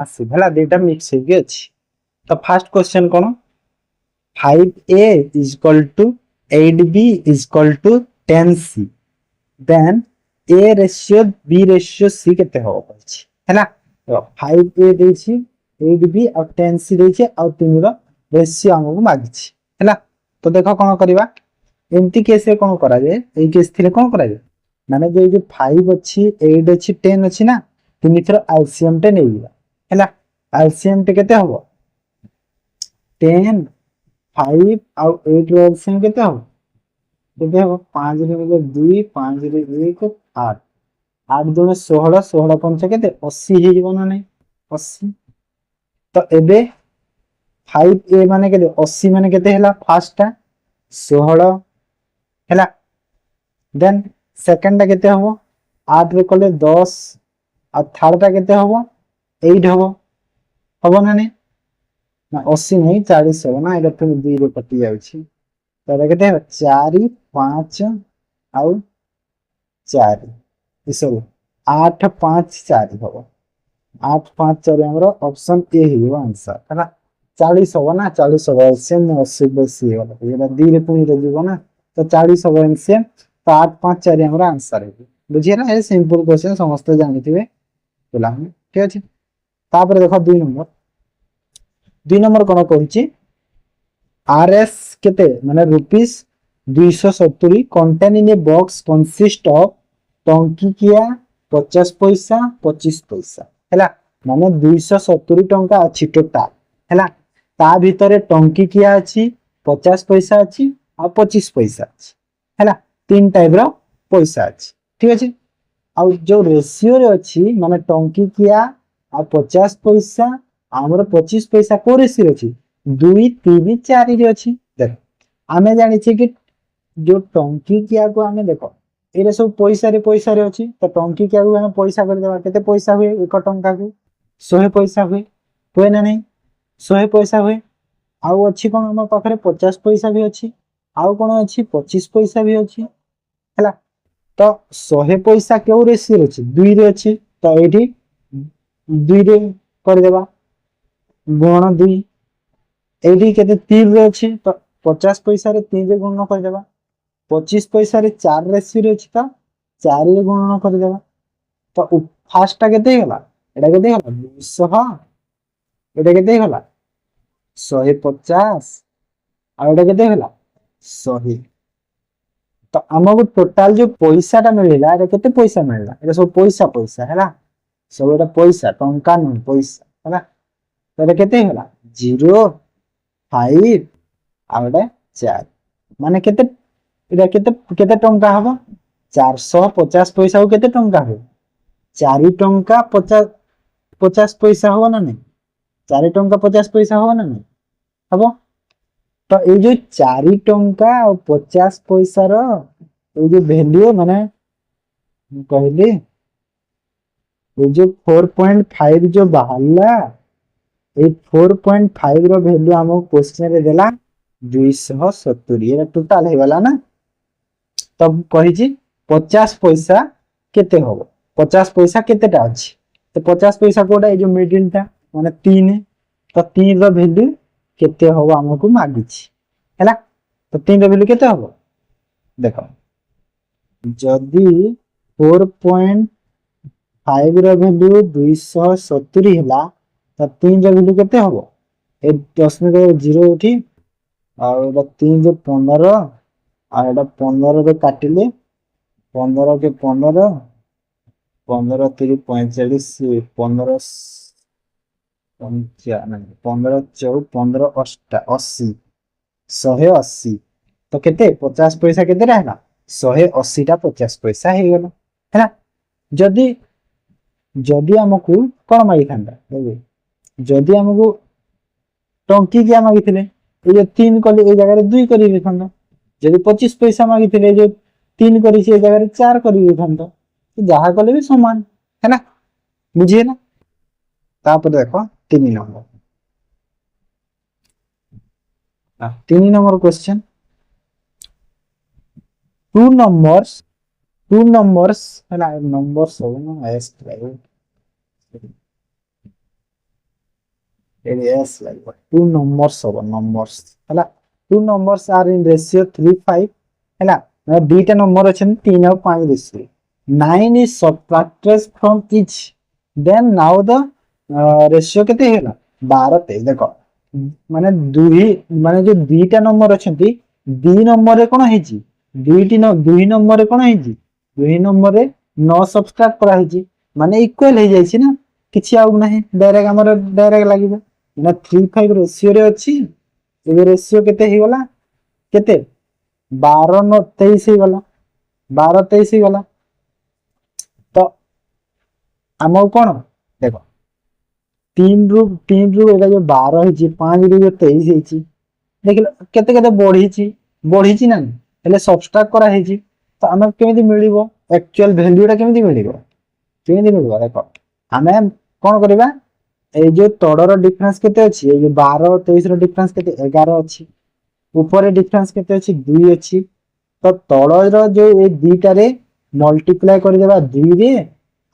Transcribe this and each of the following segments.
आसीबो हला दुईटा मिक्स हेकी अछि। तो first question cone 5a is equal to 8b is equal to 10c then a ratio b ratio c केते हो अछि हैला। तो 5a देछि 8b और 10c देछि और तीन रो रेशियो हमको मागिछि हैला। तो देखो कोन करबा एमती केस रे कोन करा जाय ए केस थिले कोन करा जाय माने जे 5 अछि 8 अछि 10 अछि ना तीन थरो एलसीएम टे नै लिया हैला। एलसीएम टे केते हो 10 5 और 8 रो एलसीएम केते हो केते हो 5 रे 2 5 रे 1 8 8 दुने 16 16 पंच केते 80 हे जीवन नै 80। तो एबे 5a माने केते 80 माने केते हैला फर्स्ट टा 16 हैला देन सेकंड टा केते हो 8 रे कले 10 और थर्ड टा केते हो 8 हो ना नै ना 80 नहीं 40 हो ना एटा तो 2 रे कटि जाउ छी। तो एटा केते 4 5 और 4 ई सब 8 5 4 हो 8 5 4 हमरो ऑप्शन ए ही आंसर हैला। 40 हो ना 40 हो एलसीएम में 80 80 हो एटा 2 रे पुनी रे जीवो ना तो 40 हो एलसीएम तो 8 5 4 हमरो आंसर है बुझिए ना। ये सिंपल क्वेश्चन समस्त जानिथिबे बोला ठीक अछि। तापर देखो 2 नंबर कोन कहूची आरएस केते माने rupees 270 contain in a box consist of टंकिकिया 50 पैसा 25 पैसा हैला माने 270 टंका अछि टोटल हैला। ता भीतरे टंकिकिया अछि 50 पैसा अछि और 25 पैसा अछि हैला तीन टाइप रो पैसा अछि ठीक अछि। और जो रेशियो रे अछि माने टंकिकिया आ 50 पैसा हमर 25 पैसा को रेशियो अछि 2 3 4 रे अछि। देख आमे जानि छी कि जो टंकिकिया को आमे देखो एरे सब पैसा रे अछि तो टंकिकिया को हम पैसा कर देबा केते पैसा हुए 1 टंका को 100 पैसा हुए ना नहीं 100 पैसा हुए। आउ अछि कोन हमर पाखरे 50 पैसा भी अछि आउ कोन अछि 25 पैसा भी अछि हैला। तो 100 पैसा केउ रेशियो अछि 2 रे अछि तो एठी 2 रे कर देबा गुणन 2 एठी केते 3 रे अछि तो 50 पैसा रे 3 रे गुणन कर देबा 25 पैसा रे 4 रेशियो अछि तो 4 रे गुणन कर देबा। तो फास्ट टा केते होला एटा केते होला 200 एटा केते होला 150 और एटा केते होला 100। तो हमको टोटल जो पैसा टा मिलला एटा केते पैसा मिलला एटा सब पैसा पैसा हैला सब एटा पैसा टंका न पैसा हैला। तो एटा केते होला 0 5 और एटा 4 माने केते एटा केते केते टंका हबो 450 पैसा को केते टंका हो 4 टंका 50 50 पैसा हो ना नहीं 4 टंका 50 पैसा हो ना नहीं हबो। तो ये जो 4 टंका और 50 पैसा रो ये जो वैल्यू माने कहली ये जो 4.5 जो बाहरला ये 4.5 रो वैल्यू हमको क्वेश्चन रे देला 270 ये टोटल हे वाला ना। तब कहि छी 50 पैसा केते होबो 50 पैसा केतेटा अछि तो 50 पैसा कोटा ये जो मिडिल टा माने 3 तो 3 रो वैल्यू केते होबो हमको मागी छी हैला। तो 3 रो वैल्यू केते होबो देखो जदी 4.5 रो वैल्यू 270 हैला तो 3 रो वैल्यू केते होबो ए 10 में 0 उठी और एटा 3 जो 15 और एटा 15 रो काटिले 15 के 15 15 3 45 15 15 4 15 8 80 180 तो केते 50 पैसा केते रहला 180 टा 50 पैसा हे गेला हैला। जदी जदी हमकु कोन मागी थांदा जदी हमकु टंकी क्या मागी थिले ए जो 3 कली ए जगह रे 2 करी देथंदा जदी 25 पैसा मागी थिले जो 3 करी से जगह रे 4 करी देथंदा तो जहा कले भी समान हैना बुझिए ना। तापर देखो 3 नंबर 3 नंबर क्वेश्चन 2 numbers है ना नंबर्स हो ना एस ଏଠି s ଲାଗିବ two numbers ହବ numbers ହେଲା two numbers are in ratio 3:5 ହେଲା ମାନେ ଦିଟା ନମ୍ବର ଅଛନ୍ତି 3 ଆଉ 5 ratio 9 is subtracted from each then now the ratio କେତେ ହେଲା 12 23 ଦେଖ ମାନେ ଦୁଇ ମାନେ ଯୋଉ ଦିଟା ନମ୍ବର ଅଛନ୍ତି ଦି ନମ୍ବରରେ କଣ ହେଇଛି ଦୁଇ ନମ୍ବରରେ କଣ ହେଇଛି ଦୁଇ ନମ୍ବରରେ 9 ସବଷ୍ଟ୍ରାକ୍ଟ କରାହେଇଛି ମାନେ ଇକ୍ୱାଲ ହେଇଯାଇଛି ନା କିଛି ଆଉ ନାହିଁ ଡାଇରେକ୍ଟ ଆମର ଡାଇରେକ୍ଟ ଲାଗିବ ନା 3:5 ରେସିଓରେ ଅଛି ଏବେ ରେସିଓ କେତେ ହେଇଗଲା କେତେ 12 23 ହେଇଗଲା 12 23 ହେଇଗଲା ତ ଆମକୁ କଣ ଦେଖ 3 ରୁ ଏଇଟା ଯୋଉ 12 ହେଇଛି 5 ରୁ ଯୋଉ 23 ହେଇଛି ଦେଖିଲ କେତେ କେତେ ବଢିଛି ବଢିଛି ନା ହେଲେ ସବଷ୍ଟ୍ରାକ୍ଟ କରାହେଇଛି ତ ଆମେ କେମିତି ମିଳିବ ଆକ୍ଚୁଆଲ ଭ୍ୟାଲ୍ୟୁଟା କେମିତି ମିଳିବ ଦେଖ ଆମେ କଣ କରିବା ଏଇ ଯୋଉ ତଳର ଡିଫରେନ୍ସ କେତେ ଅଛି ଏଇ ଯୋଉ 12 23 ର ଡିଫରେନ୍ସ କେତେ 11 ଅଛି ଉପରେ ଡିଫରେନ୍ସ କେତେ ଅଛି 2 ଅଛି ତ ତଳର ଯୋଉ ଏଇ ଦିଟାରେ ମଲ୍ଟିପ୍ଲାଏ କରିଦେବା 2 ରେ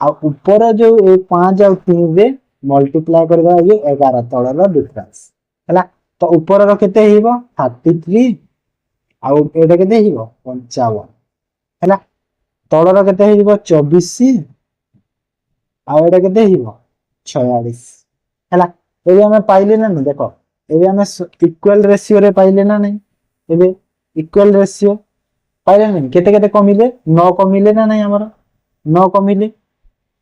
ଆଉ ଉପର ଯୋଉ ଏଇ 5 ଆଉ 3 ରେ ମଲ୍ଟିପ୍ଲାଏ କରିଦେବା ଯୋଉ 11 ତଳର ଡିଫରେନ୍ସ ହେଲା ତ ଉପରର କେତେ ହେଇବ 33 ଆଉ ଏଇଟା କେତେ ହେଇଯିବ 55 ହେଲା ତଳର କେତେ ହେଇଯିବ 24 ଆଉ ଏଇଟା କେତେ ହେଇଯିବ 46 ହେଲା ଏବେ ଆମେ ପାଇଲେ ନା ନାଇଁ ଦେଖ ଏବେ ଆମେ ଇକ୍ୱାଲ ରେସିଓରେ ପାଇଲେ ନା ନାଇଁ ଏବେ ଇକ୍ୱାଲ ରେସିଓ ପାଇଲେ ନାଇଁ କେତେ କେତେ କମିଲେ 9 କମିଲେ ନା ନାଇଁ ଆମର 9 କମିଲେ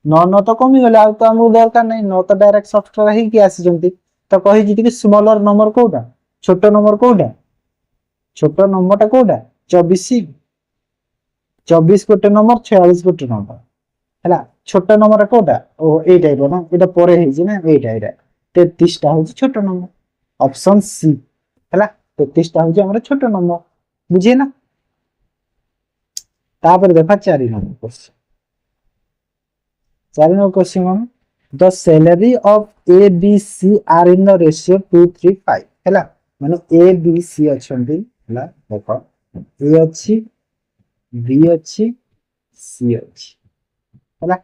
9 ତ କମିଗଲେ ଆଉ ତ ଆମକୁ ଦରକାର ନାହିଁ 9 ତ ଡାଇରେକ୍ଟ ସବଷ୍ଟ୍ରାକ୍ଟ ହେଇକି ଆସିଛନ୍ତି ତ କହିଛି ଟିକେ ସ୍ମଲର ନମ୍ବର କୋଉଟା ଛୋଟ ନମ୍ବର କୋଉଟା ଛୋଟ ନମ୍ବରଟା କୋଉଟା 24 24 ଗୋଟେ ନମ୍ବର 46 ଗୋଟେ ନମ୍ବର ହେଲା ଛୋଟ ନମ୍ବର କୋଉଟା ଓ ଏଇ ଟାଇପ ନା ଏଇଟା ପରେ ହେଇଛି ନା ଏଇଟା 33 ଟା ହଉଛି ଛୋଟ ନମ୍ବର ଅପସନ ସି ହେଲା 33 ଟା ହଉଛି ଆମର ଛୋଟ ନମ୍ବର ବୁଝିହେଲା ତାପରେ ଦେଖା 4 ନମ୍ବର କ୍ୱେଶ୍ଚନ 4 ନମ୍ବର କ୍ୱେଶ୍ଚନ କଣ the salary of A B C are in the ratio 2:3:5 ହେଲା ମାନେ A B C ଅଛନ୍ତି ହେଲା ଦେଖ A ଅଛି B ଅଛି C ଅଛି ହେଲା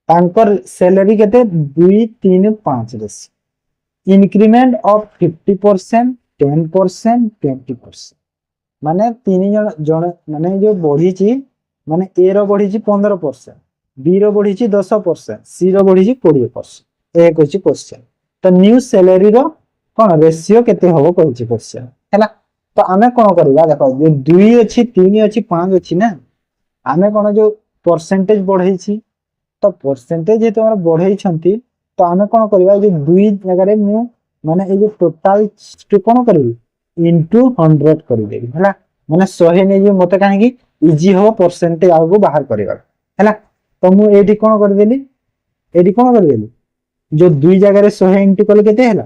ତାଙ୍କର salary କେତେ 2:3:5 ରେସିଓ increment of 50% 10% 20% ମାନେ ତିନି ଜଣ ମାନେ ଯୋଉ ବଢିଛି ମାନେ A ର ବଢିଛି 15% B ର ବଢିଛି 10% C ର ବଢିଛି 20% ଏକ ହଉଛି କ୍ୱେଶ୍ଚନ ତ ନ୍ୟୁ ସାଲାରୀର କଣ ରେସିଓ କେତେ ହବ କହିଛି କ୍ୱେଶ୍ଚନ ହେଲା ତ ଆମେ କଣ କରିବା ଦେଖ ଯୋଉ 2 ଅଛି 3 ଅଛି 5 ଅଛି ନା ଆମେ କଣ ଯୋଉ ପରସେଣ୍ଟେଜ ବଢେଇଛି ତ ପରସେଣ୍ଟେଜ ଯେହେତୁ ଆମର ବଢେଇଛନ୍ତି ତ ଆମେ କଣ କରିବା ଏଇ ଯୋଉ 2 ଜାଗାରେ ମୁଁ ମାନେ ଏଇ ଯୋଉ ଟୋଟାଲ କଣ କରିବି ଇନଟୁ 100 କରିଦେବି ହେଲା ମାନେ 100 ନେଇଯିବି ମତେ କାହିଁକି ଇଜି ହବ ପରସେଣ୍ଟେଜ ଆଗକୁ ବାହାର କରିବାକୁ ହେଲା ତ ମୁଁ ଏଇଠି କଣ କରିଦେଲି ଏଇଠି କଣ କରିଦେଲି ଯୋଉ 2 ଜାଗାରେ 100 ଇନଟୁ କଲେ କେତେ ହେଲା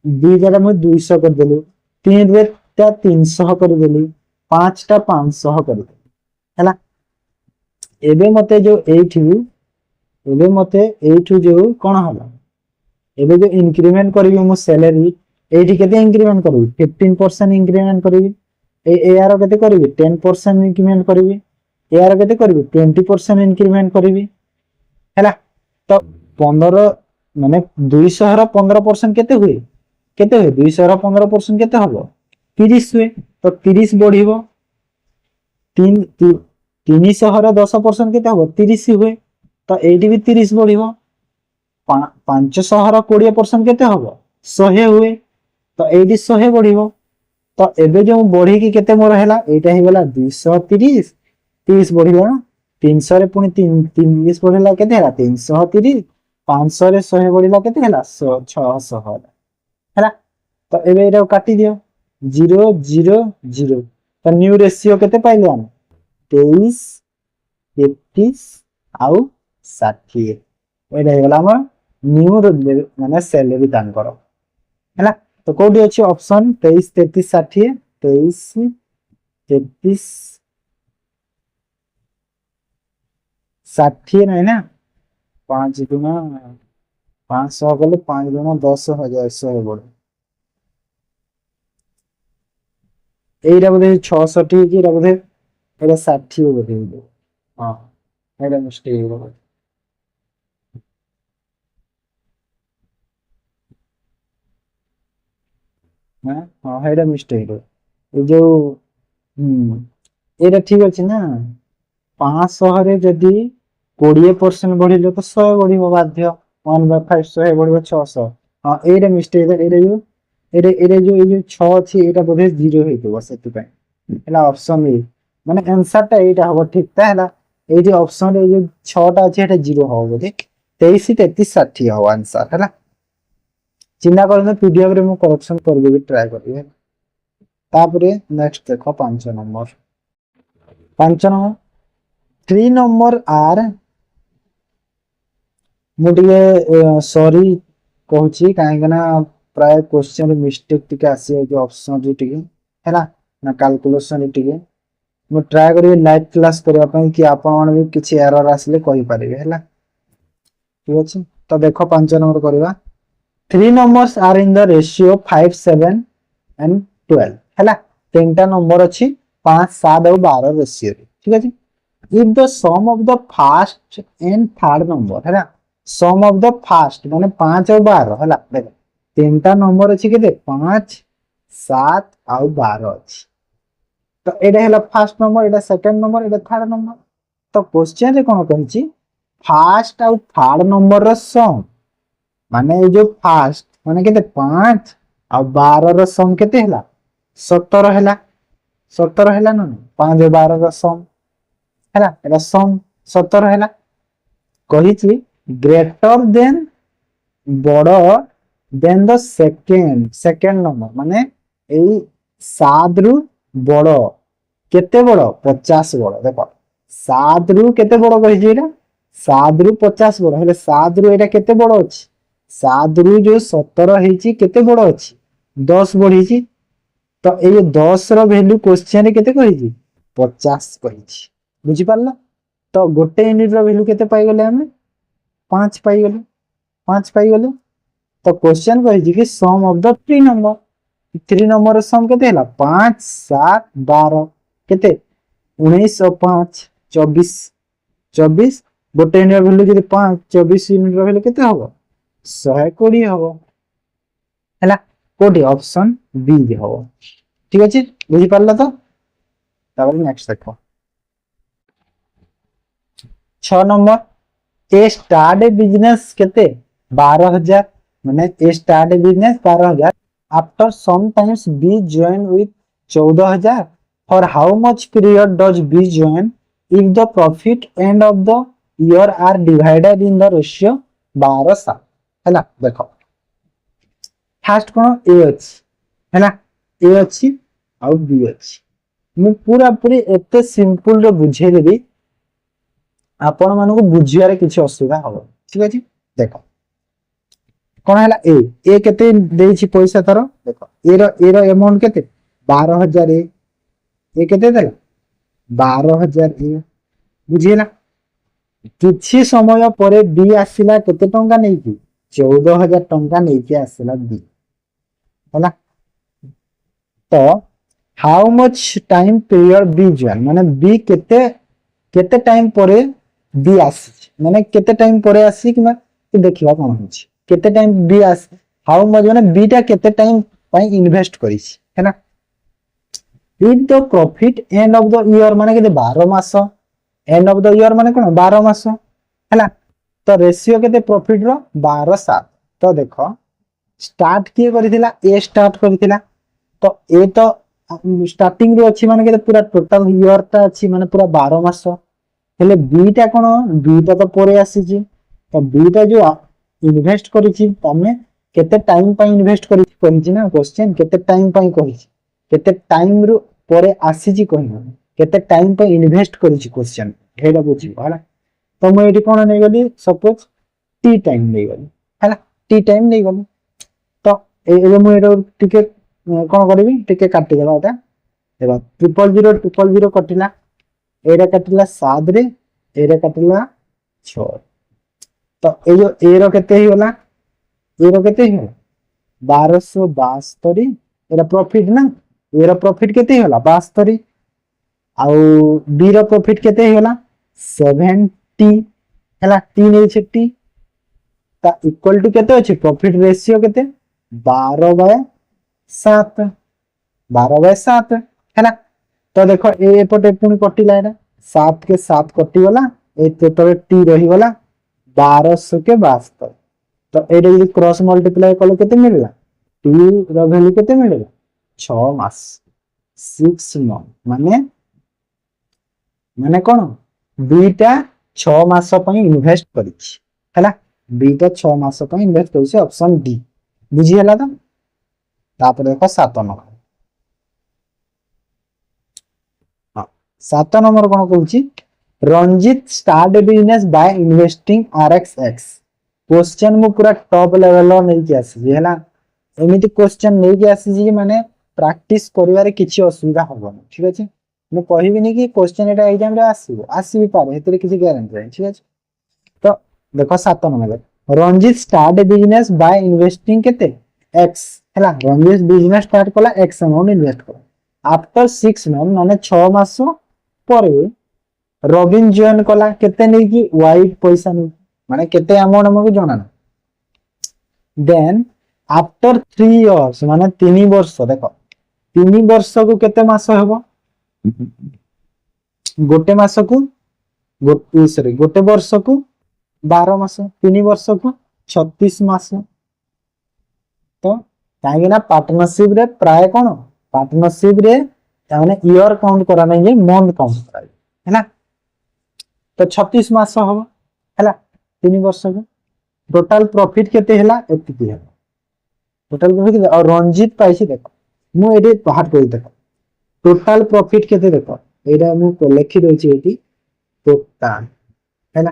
2 ଜାଗାରେ ମୁଁ 200 କରିଦେଲି 3 ରେ ତା 300 କରିଦେଲି 5 ଟା 500 କରିଦେଲି ହେଲା ଏବେ ମତେ ଯୋଉ ଏଇଠୁ ଯୋଉ କଣ ହେଲା ଏବେ ଯୋଉ ଇନକ୍ରିମେଣ୍ଟ କରିବି ମୁଁ ସାଲାରୀ ଏଇଠି କେତେ ଇନକ୍ରିମେଣ୍ଟ କରିବି 15% ଇନକ୍ରିମେଣ୍ଟ କରିବି ଏହାର କେତେ କରିବି 10% ଇନକ୍ରିମେଣ୍ଟ କରିବି ଏହାର କେତେ କରିବି 20% ଇନକ୍ରିମେଣ୍ଟ କରିବି ହେଲା ତ 15 ମାନେ 200 ର 15% କେତେ ହୁଏ 200 ର 15% କେତେ ହବ 30 ହୁଏ ତ 30 ବଢିବ 300 ର 10% କେତେ ହବ 30 ହୁଏ ତ ଏଇଠି ବି 30 ବଢିବ 500 ର 20% କେତେ ହବ 100 ହୁଏ ତ ଏଇଠି 100 ବଢିବ ତ ଏବେ ଯୋଉ ବଢିକି କେତେ ମୋର ହେଲା ଏଇଟା ହେଇଗଲା 230 30 ବଢିଲା 300 ରେ ପୁଣି 30 ବଢିଲା କେତେ ହେଲା 330 500 ରେ 100 ବଢିଲା କେତେ ହେଲା 600 ହେଲା ତ ଏବେ ଏଇଟାକୁ କାଟିଦିଅ 0 0 0 ତ ନ୍ୟୁ ରେସିଓ କେତେ ପାଇଲେ ଆମେ 23 33 ଆଉ 60 ଏଇଟା ହେଇଗଲା ଆମର ନ୍ୟୁ ମାନେ ସାଲାରୀ ତାଙ୍କର ହେଲା ତ କୋଉଠି ଅଛି ଅପସନ 23 33 60 23 33 60 ନାହିଁ ନା 5 ଗୁଣା 500 କଲେ 5 ଗୁଣା 10,000 100 ବଢେ এইটা ବୋଧେ 66 ହେଇଛି ଏଇଟା ବୋଧେ ଏଇଟା 60 ବୋଧେ ହେଇଯିବ ହଁ ଏଇଟା ମିଷ୍ଟେକ୍ ହେଇଗଲା हां हां हेडा मिस्टेक रो ए जो एटा ठीक अछि ना 500 रे जदी 20% बढ़िले तो 100 बढ़िबो बाध्य 1/5 100 बढ़िबो 600 हां एटा मिस्टेक एटा जो एरे जो ये 6 अछि एटा बोधे 0 हेतबो सेति पय हला ऑप्शन ए माने आंसर टा एटा हबो ठीक ता हला ए जे ऑप्शन ए जो 6 टा अछि एटा 0 हबो बोधे 23 33 60 हबो आंसर हला चिन्ता करने पीडीएफ रे मु करेक्शन करबे ट्राई करबे तापरे नेक्स्ट देखो 5 नंबर 5 नंबर 3 नंबर आर मुझे सॉरी कहूची काहे ना प्राय क्वेश्चन मिस्टेक टिके आसी जो ऑप्शन जो टिके हैला ना कैलकुलेशन टिके मु ट्राई करी लाइव क्लास करबा पई कि आपण मन भी किछि एरर आसले कहि परिबे हैला ठीक अछि तो देखो 5 नंबर करबा 3 numbers are in the ratio 5 7 and 12 हैला तीनटा नंबर अछि 5 7 और 12 रेशियो ठीक अछि if the sum of the first and third number हैला सम ऑफ द फर्स्ट माने 5 और 12 हला देख तीनटा नंबर अछि केते 5 7 और 12 अछि तो एडा हला फर्स्ट नंबर एडा सेकंड नंबर एडा थर्ड नंबर तो क्वेश्चन रे कोन कहछि फर्स्ट और थर्ड नंबर रो सम माने ए जो फर्स्ट माने केते 5 और 12 रो सम केते हला 17 हला 17 हला न 5 और 12 रो सम हला एडा सम 17 हला कहिछि ग्रेटर देन बड़ देन द सेकंड नंबर माने एई 7 रु बड़ केते बड़ 50 बड़ देखो 7 रु केते बड़ कहिछि एटा 7 रु 50 बड़ हेले 7 रु एटा केते बड़ अछि 7 रु जो 17 हेछि केते बड़ अछि 10 बढ़िछि तो ए 10 रो वैल्यू क्वेश्चन रे केते कहिछि 50 कहिछि बुझि पारला तो गोटे यूनिट रो वैल्यू केते पाई गेले हमें 5 पाई गेले 5 पाई गेले तो क्वेश्चन कहिछि कि सम ऑफ द 3 नंबर 3 नंबर रो सम केते हला 5 7 12 केते 19 और 5 24 24 गोटे यूनिट रो वैल्यू जदि 5 24 यूनिट रो वैल्यू केते हबो 120 हबो हला कोडी ऑप्शन बी हबो ठीक अछि बुझि पारला तो तापर नेक्स्ट देखो 6 number A start a business केते 12000 माने A start a business 12000 after some times B join with 14000 for how much period does B join if the profit end of the year are divided in the ratio 12 7 हैला देखो first कोन ए अछि हैला ए अछि और B अछि मु पूरा पूरी एते सिंपल रे बुझे देबी आपण मानको बुझियारे किछि असुविधा हबो ठीक अछि देखो कोन हला ए केते देछि पैसा तारो देखो ए रो अमाउंट केते 12000 ए केते देला 12000 ए बुझिला किछि समय परे बी आसिला केते टंका नै कि 14000 टंका नै कि आसिला बी हला तो how much time period B join माने बी केते केते टाइम परे बी आसी माने केते टाइम परे आसी कि देखिबा कोन होछि केते टाइम बी आसी हाउ मच माने बी टा केते टाइम पई इन्वेस्ट करिछि हैना if the profit end of the year माने केते 12 mass and of the year माने कोन 12 मास हैला तो रेशियो केते प्रॉफिट रो 12 7 तो देखो स्टार्ट किए करिथिला ए स्टार्ट करिथिला तो ए तो स्टार्टिंग रो अछि माने केते पूरा टोटल ईयर ता अछि माने पूरा 12 मास हेले बीटा कोन बीटा तो परे आसी छी तो बीटा जो इन्वेस्ट करी छी तमे केते टाइम पई इन्वेस्ट करी छी ना क्वेश्चन केते टाइम पई कहि छी केते टाइम रु परे आसी छी कहि केते टाइम पई इन्वेस्ट करी छी क्वेश्चन हेडा बुझी होला तो मैं एटी कोन नै गली सपोज टी टाइम नै गली हैला टी टाइम नै गली तो ए मु एडो टिके कोन करबी टिके काटि देबा ओटा देखो 000 कटिला एरा कटिला 7 रे एरा कटिला 6 तो ए जो ए रो केते ही होला ए रो केते ही 1272 एरा प्रॉफिट ना ए रो प्रॉफिट केते होला 72 आउ बी रो प्रॉफिट केते होला 70 हैला 3 ए छेटी ता इक्वल टू केते अछि प्रॉफिट रेशियो केते 12/7 7, 12/7 है। तो देखो एपटे पुणी कटिला, 7 के 7 कटिगला, टी रहीगला 1272। तो ये क्रॉस मल्टीप्लाई कले केते मिलला, टी रो वैल्यू केते मिलला 6 मास 6 मंथ। माने माने कोन बीटा 6 मास पई इन्वेस्ट करिछि हैला, बीटा 6 मास पई इन्वेस्ट करिछि, ऑप्शन डी बुझी हैला। तो तापर देखो 7 नंबर, हाँ 7 नंबर कोन कहूछि, Ranjit start business by investing RXX। Question मु पूरा टॉप लेवल नै कि आसी हैला, एमिति क्वेश्चन नै कि आसी माने प्रैक्टिस करिवारे किछि असुविधा होबो, ठीक अछि। मैं कहबिनी कि क्वेश्चन एटा एग्जाम रे आसीबो, आसी भी पारे, हेतरे किछि गारंटी नै, ठीक अछि। तो देखो 7 number, Ranjit start business by investing केते x हैला, रंजित बिजनेस स्टार्ट कला x अमाउंट इन्वेस्ट कला। आफ्टर 6 मंथ माने 6 मास परे रॉबिन जॉइन कला केते नै कि y पैसा नै, माने केते अमाउंट हमको जणा ना। देन आफ्टर 3 इयर्स माने 3 वर्ष, देखो 3 वर्ष को केते मास हेबो, गोटे मास को गोटे वर्ष को 12 मास, 3 वर्ष को 36 मास। तो कहीं ना पार्टनरशिप रे प्राय कोन, पार्टनरशिप रे ताने ईयर काउंट करा नै, मंथ काउंट करा है ना। तो 36 मास हो हैला 3 वर्ष को। टोटल प्रॉफिट केते हैला एतिकी है, टोटल प्रॉफिट। और रंजित पाइछि देखो, मु एडी बाहर कर देखो टोटल प्रॉफिट केते, देखो एडा मु लिखि दोछि एटी टोटल हैला,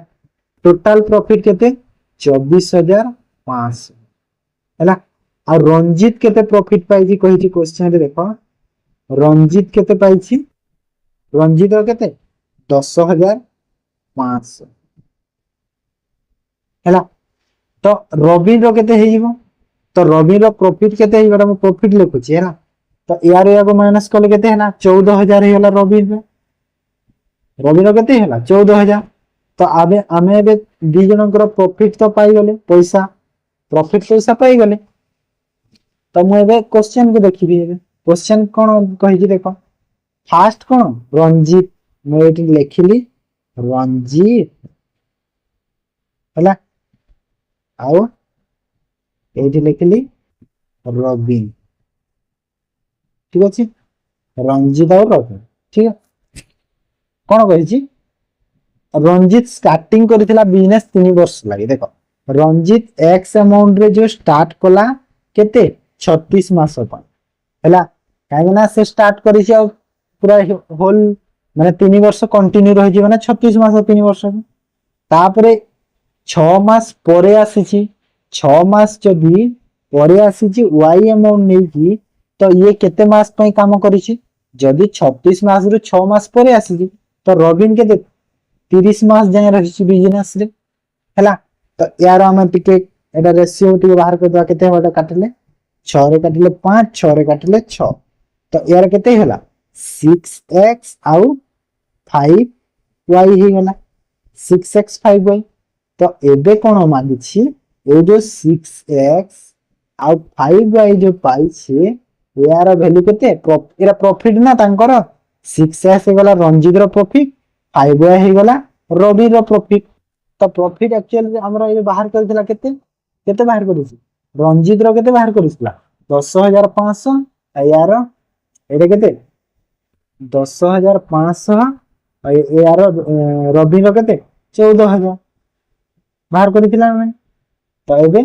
टोटल प्रॉफिट केते 24,500 हैला। और रंजित केते प्रॉफिट पाइछि कहिछि क्वेश्चन रे, देखो रंजित केते पाइछि, रंजित रो केते 10,500 हैला। तो रवि रो केते हेइबो, तो रवि रो प्रॉफिट केते हेइबा, हम प्रॉफिट लिखुछि हैला। तो यार याको माइनस कले केते हैला 14,000 हेला रवि रो, रवि रो केते हैला 14,000। तो आबे आमे बे दी जनकर प्रॉफिट तो पाई गले, पैसा प्रॉफिट पैसा पाई गले। तो मु एबे क्वेश्चन को देखिबी, एबे क्वेश्चन कोन कहि देखो, फास्ट कोन रंजित, मु एटी लिखिली रंजित हैला, आउ एटी लिखिली रवि, ठीक अछि, रंजित और रवि, ठीक है। कोन कहिछि, रंजित स्टार्टिंग करथिला बिजनेस 3 वर्ष लागि, देखो रंजित एक्स अमाउंट रे जो स्टार्ट कला केते 36 मास पर हैला, काहे ना से स्टार्ट करिछि आ पूरा होल माने 3 वर्ष कंटिन्यू रहि जे, माने 36 मास 3 वर्ष। तापरे 6 मास परे आसीछि, 6 मास जदी परे आसीछि y अमाउंट नै कि, तो ये केते मास पई काम करिछि, जदी 36 मास रु 6 मास परे आसीछि, तो रॉबिन के 30 मास जाय रहिछि बिजनेस रे हैला। तो यार हम टिके एटा रेशियो टिके बाहर कर दवा, केते होटा काटले 6 रे काटले 5, 6 रे काटले 6, तो यार केते होला 6x आउ 5y हे गला, 6x 5y। तो एबे कोन मागिछि, ए जो 6x आउ 5y जो पाई छे, यार वैल्यू केते, एरा प्रॉफिट ना तांकर 6x हे गला रंजित रो प्रॉफिट, 5y हे गला रवि रो प्रॉफिट। तो प्रॉफिट एक्चुअली हमरा ये बाहर करथिला केते, केते बाहर करिछि, रंजित रो केते बाहर करिसला 10,500, यार एटा केते 10,500, यार रवि रो केते 14,000 बाहर करिथिला हम। तो एबे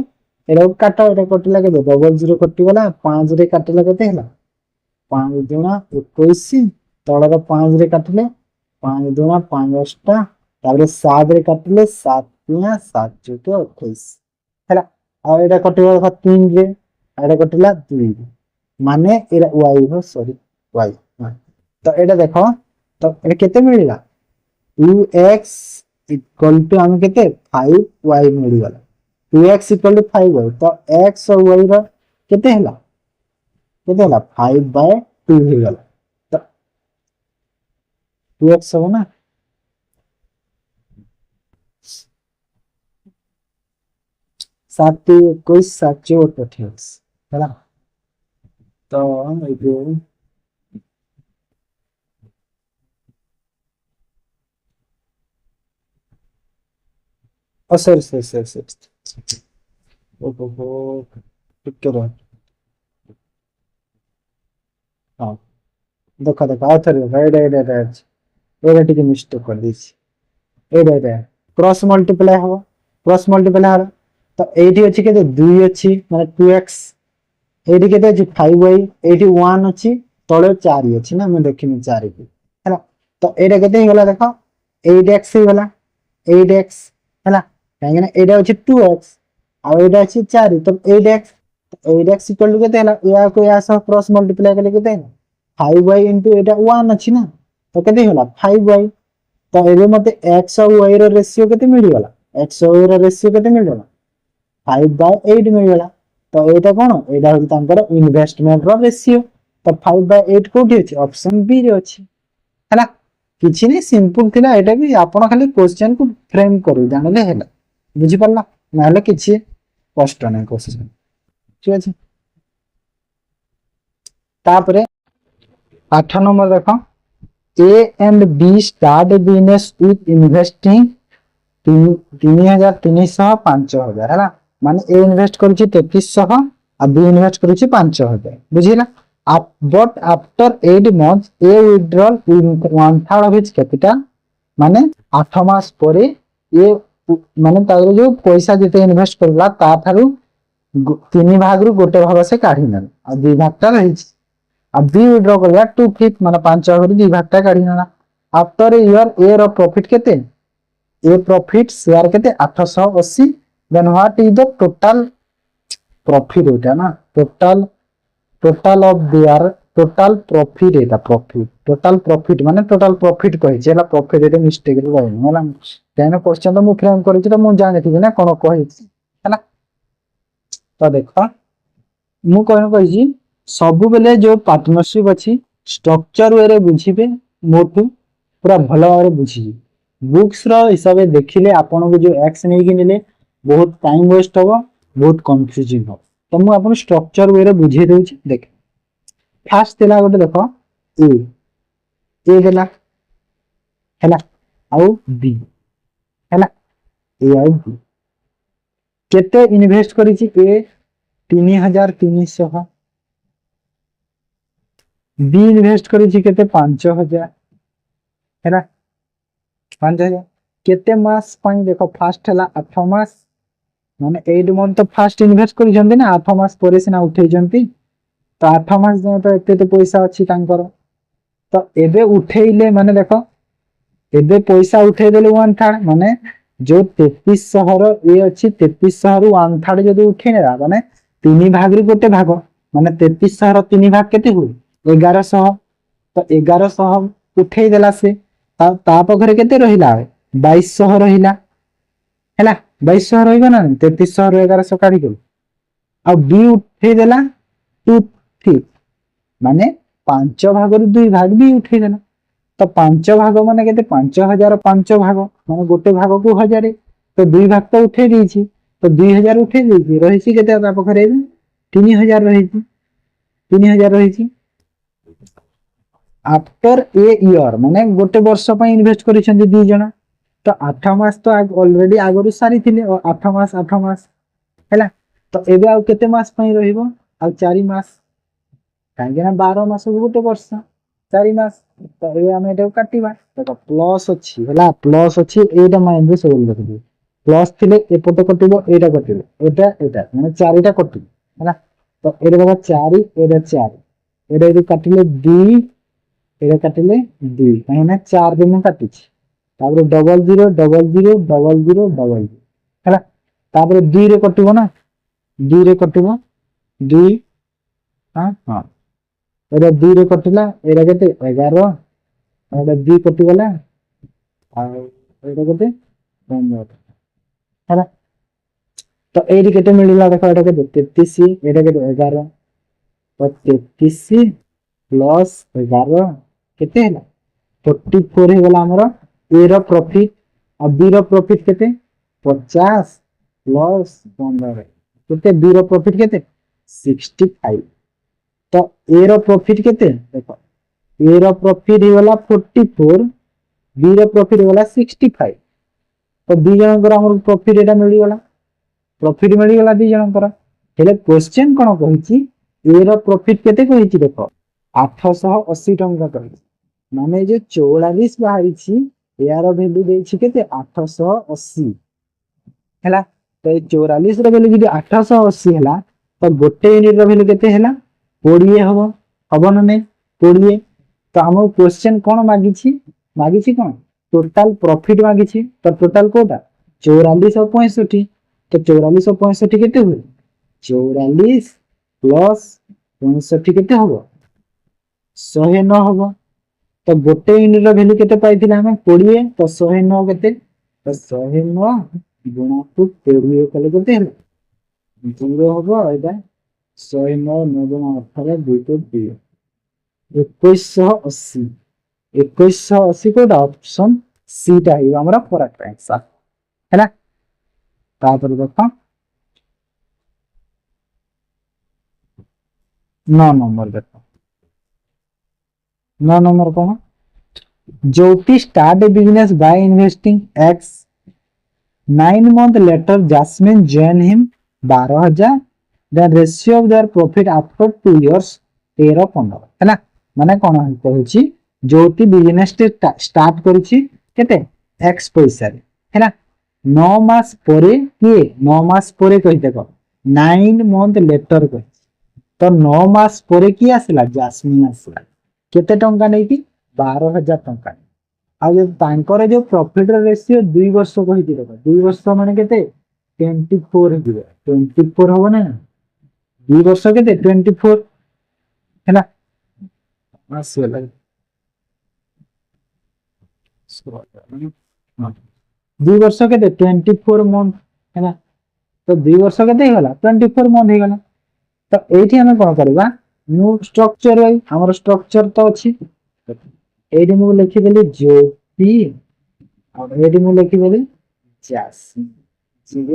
एरा काटो, एटा कटिला केते डबल 0 कटि गला, 5 रे काटिला केते हैला 5 दुना 21, तळर 5 रे काटिले 5 दुना 5 अष्टा, तारे 7 रे काटिले 7 दुना 7 चौके 28 हैला। आ एटा कटि गला 3 रे, एटा कटिला 2, माने एरा y हो, सॉरी y। तो एटा देखो, तो एटा केते मिलिला 2x इक्वल टू हम केते 5y मिल गला, 2x इक्वल टू 5y। तो x और y रो केते हैला, केते हैला 5/2 हे गला। तो 2x हो ना, 7 21 7 28 हैला। तो ये सर सर सर सर ओहो ଟିକେ ରହ ହଁ ଦେଖ ଆଉ ଥରେ ଦେଖ ଏଇଟା ଅଛି ଏଇଟା ଟିକେ ମିଷ୍ଟେକ୍ କରିଦେଇଛି ଏଇଟା क्रॉस मल्टीप्लाई हବ क्रॉस मल्टीप्लाई हବ ତ ଏଇଠି ଅଛି କେତେ 2 ଅଛି ମାନେ 2x ଏଇଠି କେତେ ଅଛି 5y ଏଇଠି 1 ଅଛି ତଳେ 4 ଅଛି ନା ମୁଁ ଦେଖିନି 4 କୁ ହେଲା ତ ଏଇଟା କେତେ ହେଇଗଲା ଦେଖ 8x ହେଇଗଲା 8x ହେଲା କାହିଁକି ନା ଏଇଟା ଅଛି 2x ଆଉ ଏଇଟା ଅଛି 4 ତ 8x 8x इक्वल टू केते ହେଲା या को या सह क्रॉस मल्टीप्लाई कले केते ହେଲା 5y इनटू एटा 1 अछि ना तो केते होला 5y तो एबे मते x और y रो रेशियो केते मिली गला x और y रो रेशियो केते मिली गला 5/8 मिली गला तो एटा कोन एटा होई तांकर इन्वेस्टमेंट रो रेशियो तो 5/8 कोठी अछि ऑप्शन बी रे अछि हैला किछि नै सिंपल थिला एटा भी आपण खाली क्वेश्चन को फ्रेम करू जानले हैला बुझि पल्ला नाले किछि कष्ट नै क्वेश्चन ठीक अछि तापरे 8 नंबर देखो A and B start a business with investing 3300 5000 है माने A इन्वेस्ट करूची 3300 आ B इन्वेस्ट करूची 5000 बुझिला but after 8 months A withdrawal 1/3 of its capital माने 8 मास परे ये माने तारो जो पैसा जेते इन्वेस्ट करला ता थारु 3 भाग रु गोटे भाग से काढी न आ 2 भाग ता रही अब बी विड्रॉ करला 2/5 माने 5 भाग रु 2 भाग ता काढी न आफ्टर ए ईयर ए रो प्रॉफिट केते ए प्रॉफिट शेयर केते 880 then what is the total profit होता ना total of their total profit एटा प्रॉफिट टोटल प्रॉफिट माने टोटल प्रॉफिट कहि जेला प्रॉफिट एटा मिस्टेक रे रहै होला तेने क्वेश्चन तो मु फ्रेम करि छी तो मु जाने थी ना कोन कहि हैला तो देखो मु कोन कहि छी सब बेले जो पार्टनरशिप अछि स्ट्रक्चर वे रे बुझिबे मोटू पूरा भलो भाबे बुझी बुक्स रो हिसाब देखिले आपन को जो एक्स नै कि नेले बहुत टाइम वेस्ट हो बहुत कंफ्यूजिंग हो तो मु आपन स्ट्रक्चर वे रे बुझी देउ छी देख फास्ट तेला गोटे देखो ए देला हैला आउ बी हैला ए आउ बी केते इन्वेस्ट करी छी ए 3300 बी इन्वेस्ट करी छी केते 5000 हैला 5000 केते मास पई देखो फास्ट हला 8 मास माने 8 मंथ तो फास्ट इन्वेस्ट करी जंदी ना 8 मास परे सिना उठै जंती तो 8 मास जे तो एते पैसा अछि तांकर तो एबे उठैले माने देखो एबे पैसा उठै देले 1/3 माने जो 3300 रो ए अछि 3300 रो 1/3 जदि उठै नेला माने 3 भाग रे गोटे भाग माने 3300 रो 3 भाग केते होई 1100 तो 1100 उठै देला से ता पखरे केते रहिला 2200 रहिला हैला 2200 रहइबो ना 3300 रो 1100 काढी गेल आ बी उठै देला 2/3 माने 5 भाग रु 2 भाग भी उठै देला तो 5 भाग माने केते 5000 5 भाग माने गोटे भाग को 1000 तो 2 भाग तो उठै दैछि तो 2000 उठै दैछि रहिछि केते ता पखरे 3000 रहिछि 3000 रहिछि आफ्टर ए ईयर माने गोटे वर्ष पई इन्वेस्ट करिसेंती दी जना तो 8 मास तो ऑलरेडी आगरु सारी थिले 8 मास हैला तो एबे आ केते मास पई रहिबो आ 4 मास काहे ना 12 मास गोटे वर्ष 4 मास तो एबे हम एटा काटिबा देखो प्लस अछि हैला प्लस अछि एटा माइनस से बोल रखि प्लस थिले एपटे कटिबो एटा कटिबो एटा माने 4 टा कटिबो हैला तो एटा देखो 4 एटा 4 एटा जो काटिले 2 एटा काटिले 2 काहे ना 4 दिन काटिछि तापर डबल 0 डबल 0 डबल 0 डबल हैला तापर 2 रे कटिबो ना 2 रे कटिबो 2 हां हां एटा 2 रे कटिला एटा केते 11 एटा 2 कटि गला आ एटा केते 15 हैला तो एडी केते मिलिला देखो एटा केते 33 एटा केते 11 तो 33 प्लस 11 केते हैला 44 हे गला हमर ए रो प्रॉफिट और बी रो प्रॉफिट केते 50 प्लस 15 केते बी रो प्रॉफिट केते 65 तो ए रो प्रॉफिट केते देखो ए रो प्रॉफिट ही वाला 44 बी रो प्रॉफिट वाला 65 तो दी जणकर हमर प्रॉफिट एटा मिली गला प्रॉफिट मिली गला दी जणकर हेले क्वेश्चन कोन कहिची ए रो प्रॉफिट केते कहिची देखो 880 टंका कहिची माने जे 44 बाहरी छी यार वैल्यू देछि केते 880 हैला तो 44 रो वैल्यू जे 880 हैला तो गोटे यूनिट रो वैल्यू केते हैला 20 हबो ना नहीं 20 तो हम क्वेश्चन कोन मागिछि कोन टोटल प्रॉफिट मागिछि तो टोटल कोटा 44 और 65 तो 44 और 65 केते हुए 44 प्लस 65 केते हबो 109 हबो तो गोटे यूनिट रो वैल्यू केते पाइथिला हम 20 तो 109 केते तो 109 गुणा टू 20 कले केते हला 0 हबो एटा 109 9 18 2 तो 2 2180 2180 कोड ऑप्शन सी टा ही हमरा करेक्ट आंसर हैला तापर देखो 9 नंबर देखो 9 नंबर कौन Jyoti start a business by investing x 9 month later Jasmine join him 12,000 the ratio of their profit after 2 years 13-15 है ना माने कोन कहूची ज्योति बिजनेस स्टार्ट करिछि केते x पैसा रे है ना 9 मास परे के 9 मास परे कहि देखो 9 month later कहि तो 9 मास परे की आसला जास्मिन आसला केते टंका नै कि 12,000 टंका आ जे तांकर जो प्रॉफिट रेशियो 2 वर्ष कहि देखो 2 वर्ष माने केते 24 हिबे 24 होबो ना 2 वर्ष केते 24 है ना आसला 2 वर्ष केते 24 मंथ है ना तो 2 वर्ष केते होला 24 मंथ हे गला तो एठी हमें कोन करबा न्यू स्ट्रक्चर है हमर स्ट्रक्चर तो अछि एडी मु लिखि देली ज्योति और एडी मु लिखि देली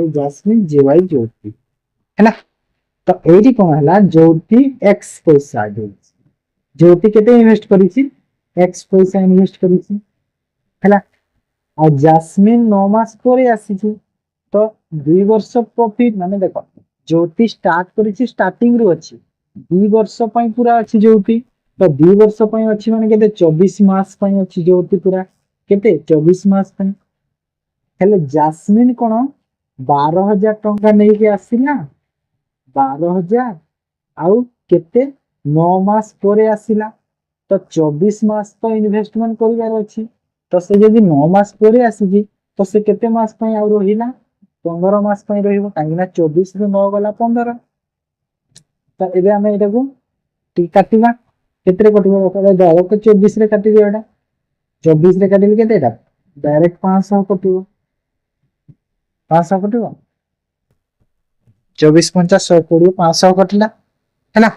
जास्मिन जेवाई ज्योति है ना तो एडी कोन हला ज्योति x पैसा दे ज्योति केते इन्वेस्ट करी छी x पैसा इन्वेस्ट करी छी हैला और जास्मिन 9 मास परे आसी छी तो 2 वर्ष प्रॉफिट माने देखो ज्योति स्टार्ट करी छी स्टार्टिंग रो अछि 2 वर्ष पई पूरा अछि ज्योति तो 2 वर्ष पई अछि माने केते 24 मास पई अछि ज्योति पूरा केते 24 मास पई हेले जास्मिन कोन 12,000 टंका नै के आसीला 12,000 आउ केते 9 मास परे आसीला तो 24 मास तो इन्वेस्टमेंट करिवार अछि तो से जदी 9 मास परे आसी तो से केते मास पई आ रहिला 15 मास पई रहिबो कांगिना 24 रो 9 गला 15 तो एबे हमें एटा को टी काटिबा केतरे कटिबो कहले दाओ के 24 रे काटि दियो एटा 24 रे काटिले केते एटा डायरेक्ट 500 कटिबो 500 कटिबो 24 50 120 500 कटिला है ना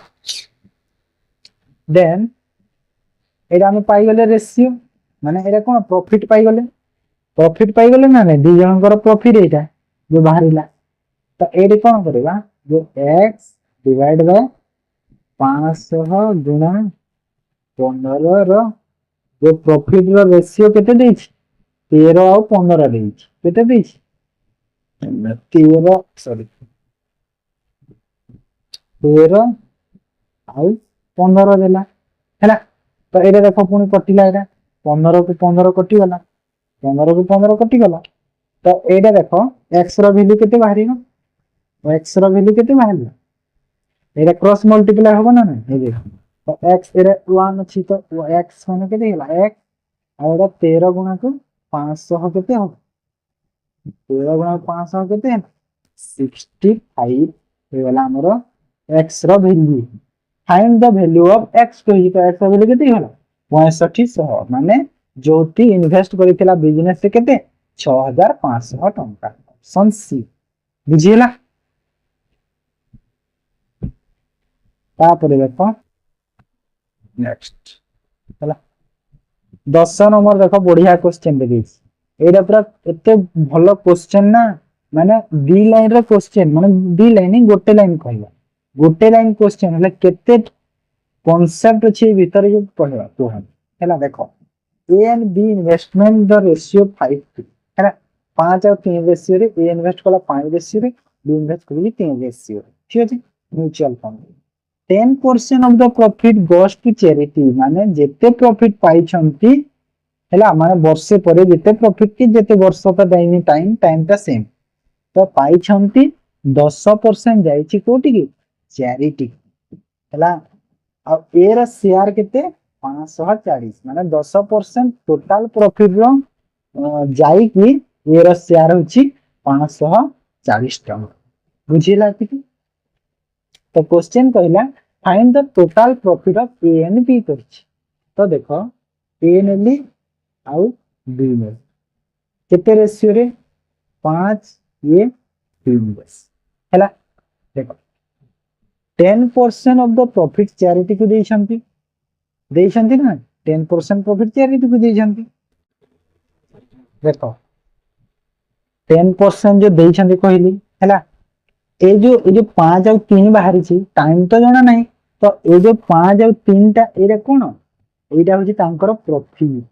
देन एटा हम पाई गेले रेशियो माने एटा कोन प्रॉफिट पाई गेले ना नै दी जनकर प्रॉफिट एटा जो बाहरिला तो एडी कोन करबा जो x डिवाइड बाय 500 गुणा 15 रो जो प्रॉफिट रो रेशियो केते देछि 13 और 15 देछि केते देछि 13 सॉरी 13 और 15 देला हैला तो एटा देखो पुनी कटिला एटा 15 को 15 कटि गला 15 को 15 कटि गला तो एटा देखो x रो वैल्यू केते बाहरिनो x रो वैल्यू केते बाहरिला एटा क्रॉस मल्टीप्लाई होबो ना नै देखो तो x एरा 1 अछि तो x माने केते होला x और 13 गुणा को 500 केते हो 13 गुणा 500 केते 65 हे वाला हमरो x रो value find the value of x कहि तो x रो वैल्यू केते होला 6500 माने ज्योति इन्वेस्ट करितला बिजनेस से केते 6500 टंका ऑप्शन सी बुझियला तापर देखो नेक्स्ट चला 10 नंबर देखो बढ़िया क्वेश्चन दे एटा पूरा एते भलो क्वेश्चन ना माने दी लाइन रो क्वेश्चन माने दी लाइन गोटे लाइन कहबा गोटे लाइन क्वेश्चन हले केते कॉन्सेप्ट अछि भीतर जो पढ़वा तो हम हैला देखो A and B investment the ratio 5 हैला 5 और 3 रेशियो रे ए इन्वेस्ट कला 5 रेशियो रे बी इन्वेस्ट करी 3 रेशियो रे ठीक अछि mutual fund 10% of the profit goes to charity माने जेते प्रॉफिट पाई छंती हैला माने वर्षे परे जेते प्रॉफिट की जेते वर्ष का दैनी टाइम ता सेम तो पाई छंती 10% जाईची कोटी की चैरिटी हैला आ ए रा शेयर केते 540 माने 10% टोटल प्रॉफिट रो जाई की ए रा शेयर होची 540 टका बुझिला कि तो क्वेश्चन कहला find the total profit of A and B करछि तो देखो ए नेली आउ बी ने केते रेशियो रे 5 ये 3 बस हैला देखो 10% ऑफ द प्रॉफिट चैरिटी को देइछंती ना 10% प्रॉफिट चैरिटी को देइछंती देखो 10% जो देइछंती कहली हैला ए जो 5 और 3 बाहरी छी टाइम तो जणा नहीं तो ए जो 5 और 3 टा एरा कोन एटा होची तांकर प्रॉफिट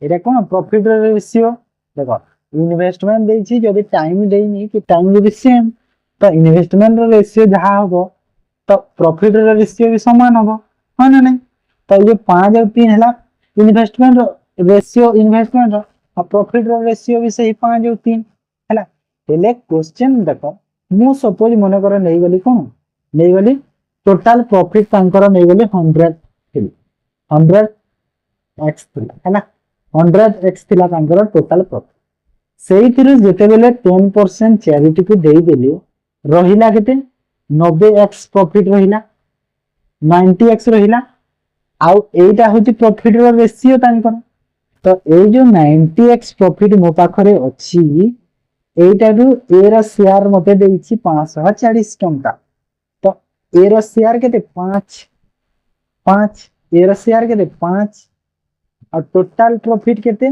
एटा कोन प्रॉफिट रेशियो देखो इन्वेस्टमेंट देइछि जदि टाइम देइनी कि टाइम जदि सेम तो इन्वेस्टमेंट रेशियो जहा होबो तो प्रॉफिट रेशियो भी समान होबो हां ना नहीं तो ये 5 और 3 हला इन्वेस्टमेंट रेशियो इन्वेस्टमेंट और प्रॉफिट रेशियो भी सही 5 और 3 हला हेले क्वेश्चन देखो मु सपोज मने कर नै गली कोन नै गली टोटल प्रॉफिट तांकर नै गली 100 x हैला 100x थिला तांकर टोटल प्रॉफिट सेही थिरु जेते बेले 10% चैरिटी को देई देली रहिला केते 90x प्रॉफिट रहिला 90x रहिला आउ एटा होती प्रॉफिट रो रेशियो तांकर तो ए जो 90x प्रॉफिट मो पाखरे अछि एटा रु ए रा शेयर मते देइछि 540 टंका तो ए रा शेयर केते 5 ए रा शेयर केते 5 और टोटल प्रॉफिट केते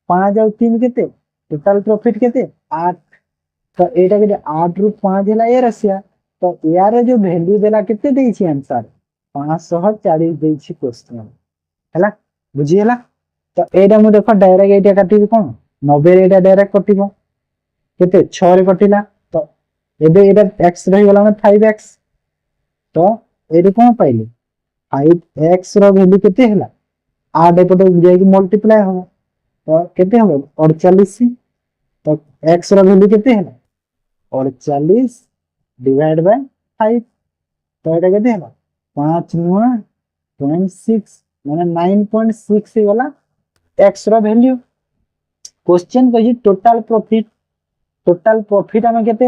5 और 3 केते टोटल प्रॉफिट केते 8 तो एटा केते 8 रु 5 हला ए रा शेयर तो यार जो वैल्यू देला केते देइछि आंसर 540 देइछि क्वेश्चन हला बुझी हला तो एटा मु देखो डायरेक्ट एटा काटिबी कोन 90 रे एटा डायरेक्ट कटिबो केते 6 रे कटिला तो एबे एटा x रही गला 5x तो एडी कोन पाइले 5x रो वैल्यू केते हला 8 एपटे जाई मल्टीप्लाई हो तो केते हो 48 तो x रो वैल्यू केते हला 48 डिवाइड बाय 5 तो एटा केते हला 5 नुआ 26 माने 9.6 हे गला x रो वैल्यू क्वेश्चन कहि टोटल प्रॉफिट हमें केते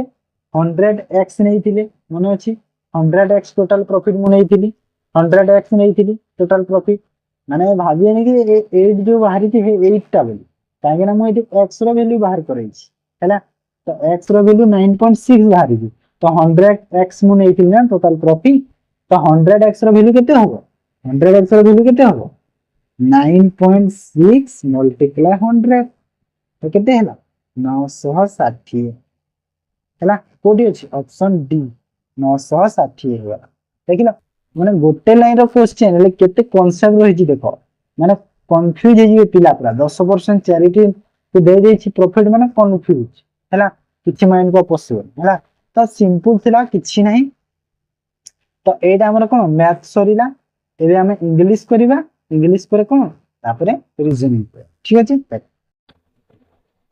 100x नै थिले माने अछि 100x टोटल प्रॉफिट मु नै थिली 100x नै थिली टोटल प्रॉफिट माने भाबिए नै कि ए जो बाहरी थी 8 टा बोली काहे ना मु एटी x रो वैल्यू बाहर करै छी हैला तो x रो वैल्यू 9.6 बाहरी थी तो 100x मु नै थिली ना टोटल प्रॉफिट तो 100x रो वैल्यू केते होबो 100x रो वैल्यू केते होबो 9.6 मल्टीप्लाई 100 तो केते हैला 960 हैला कोडी अछि ऑप्शन डी 960 हेबा देखिला माने गोटे लाइन रो क्वेश्चन ले केते कांसेप्ट रहि छि देखो माने कंफ्यूज हे जे पिला पूरा 10% चैरिटी को दे दे छि प्रॉफिट माने कंफ्यूज हैला किछि माइंड को पॉसिबल हैला तो सिंपल थिला किछि नहीं तो एटा हमर कोन मैथ सरीला एबे हम इंग्लिश करिबा इंग्लिश पर कोन तापरे रीजनिंग पर ठीक अछि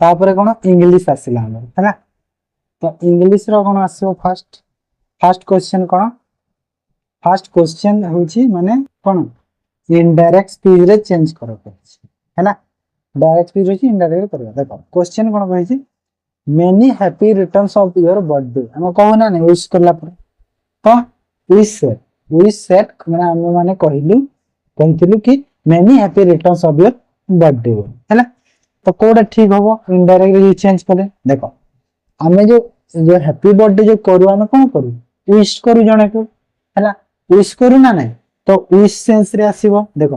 तापरे कोन इंग्लिश आसिला हमर हैला तो इंग्लिश रो कोन आसो फर्स्ट क्वेश्चन कोन फर्स्ट क्वेश्चन होची माने कोन इनडायरेक्ट स्पीच रे चेंज करो हैला डायरेक्ट स्पीच होची इनडायरेक्ट करो देखो क्वेश्चन कोन कहै छी many happy returns of your birthday हम कहू ना नहीं विश करला पर तो विश सेट माने हम माने कहथिलु कि many happy returns of your birthday हैला तो कोड ठीक होबो इनडायरेक्ट चेंज करे देखो हमें जो हैप्पी बर्थडे जो करू हम कोन करू विश करू जने को हैला विश करू ना नहीं तो विश सेंस रे आसीबो देखो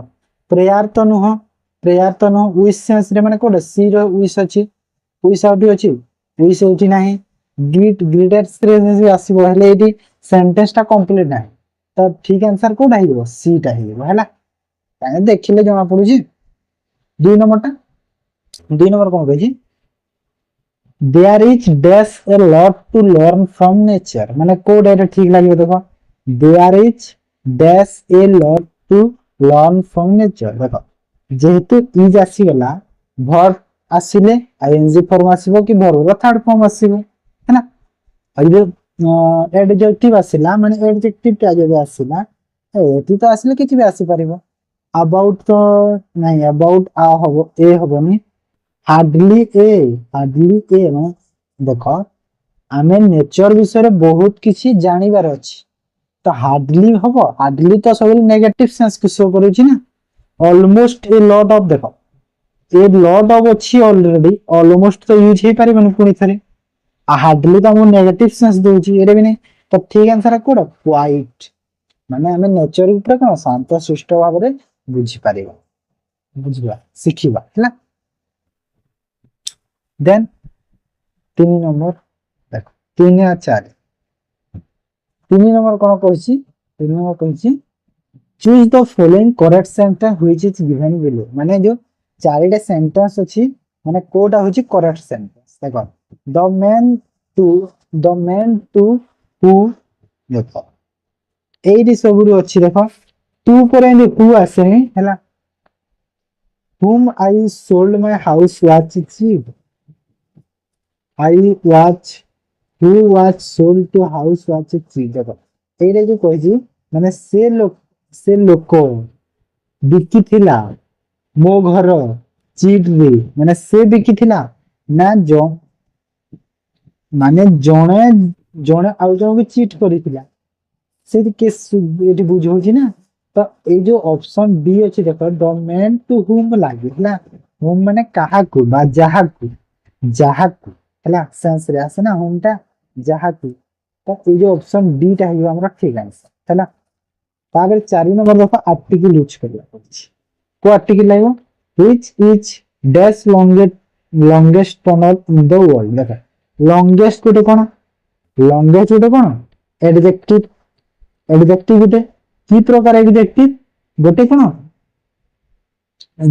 प्रेयर तो नुह विश सेंस रे माने कोड सी रो विश अछि विश आउट अछि विश होती नाही ग्रीटेस्ट रे आसीबो हेले एडी सेंटेंस ता कंप्लीट नाही तो ठीक आंसर कोटा हिबो सी टा हिबो हैला काहे देखिले जमा पडुची 2 नंबर टा 2 नंबर कोन कहै छी there is dash a lot to learn from nature माने कोड एटा ठीक लागियो देखो there is dash a lot to learn from nature देखो जेहेतु इज आसी गला वर्ब आसिले आईएनजी फॉर्म आसीबो कि वर्ब रो थर्ड फॉर्म आसीबो है ना अइदे एडजेक्टिव आसिला माने एडजेक्टिव टा जब आसिला एती तो आसिले किछि भी आसी परिबो अबाउट तो नहीं अबाउट आ हबो ए हबोनी हार्डली ए माने देखो आमे नेचर विषय रे बहुत किछि जानिबार अछि तो हार्डली हबो हार्डली तो सब नेगेटिव सेंस के शो करू छी ना ऑलमोस्ट ए लॉट ऑफ देखो ए लॉट ऑफ अछि ऑलरेडी ऑलमोस्ट तो यूज हे पारे माने पुनी थरे हार्डली तो हम नेगेटिव सेंस दोची एरे भी नहीं तो ठीक आंसर कोड क्वाइट माने हमें नेचर ऊपर कोन शांत शिष्ट भाव रे बुझी पारिबा बुझबा सिखिबा हैला देन 3 नंबर देखो 3 या 4 3 नंबर कोन कहछि 3 नंबर कहछि choose the following correct sentence which is given below माने जो चारिटा सेंटेंस अछि माने कोटा होछि करेक्ट सेंटेंस देखो द मैन टू हु देखो एडी सबुरु अछि देखो टू पर हु आसे हैला whom I sold my house was cheap I was who was sold to house was cheap देखो एरे जो कहै छी माने से लोक बिकी थिला मो घर चीट रे माने से बिकी थिला ना जो माने जणे जणे आउ जो भी चीट करिथिला से केस एटी बुझौ छी ना तो ए जो ऑप्शन बी अछि देखो द मैन टू हुम लागिला हुम माने काहा को बा जहा को हैला सेंस रे आसे ना हुम टा जहा को तो ए जो ऑप्शन बी टा हियो हमरा ठीक आंसर हैला तागर 4 नंबर देखो आर्टिकल यूज करला पड़छि को आर्टिकल लाइबो which is dash longest tunnel in the world देखो लॉन्गेस्ट कोटे कोन लॉन्गेस्ट कोटे कोन एडजेक्टिव गोटे की प्रकार एडजेक्टिव गोटे कोन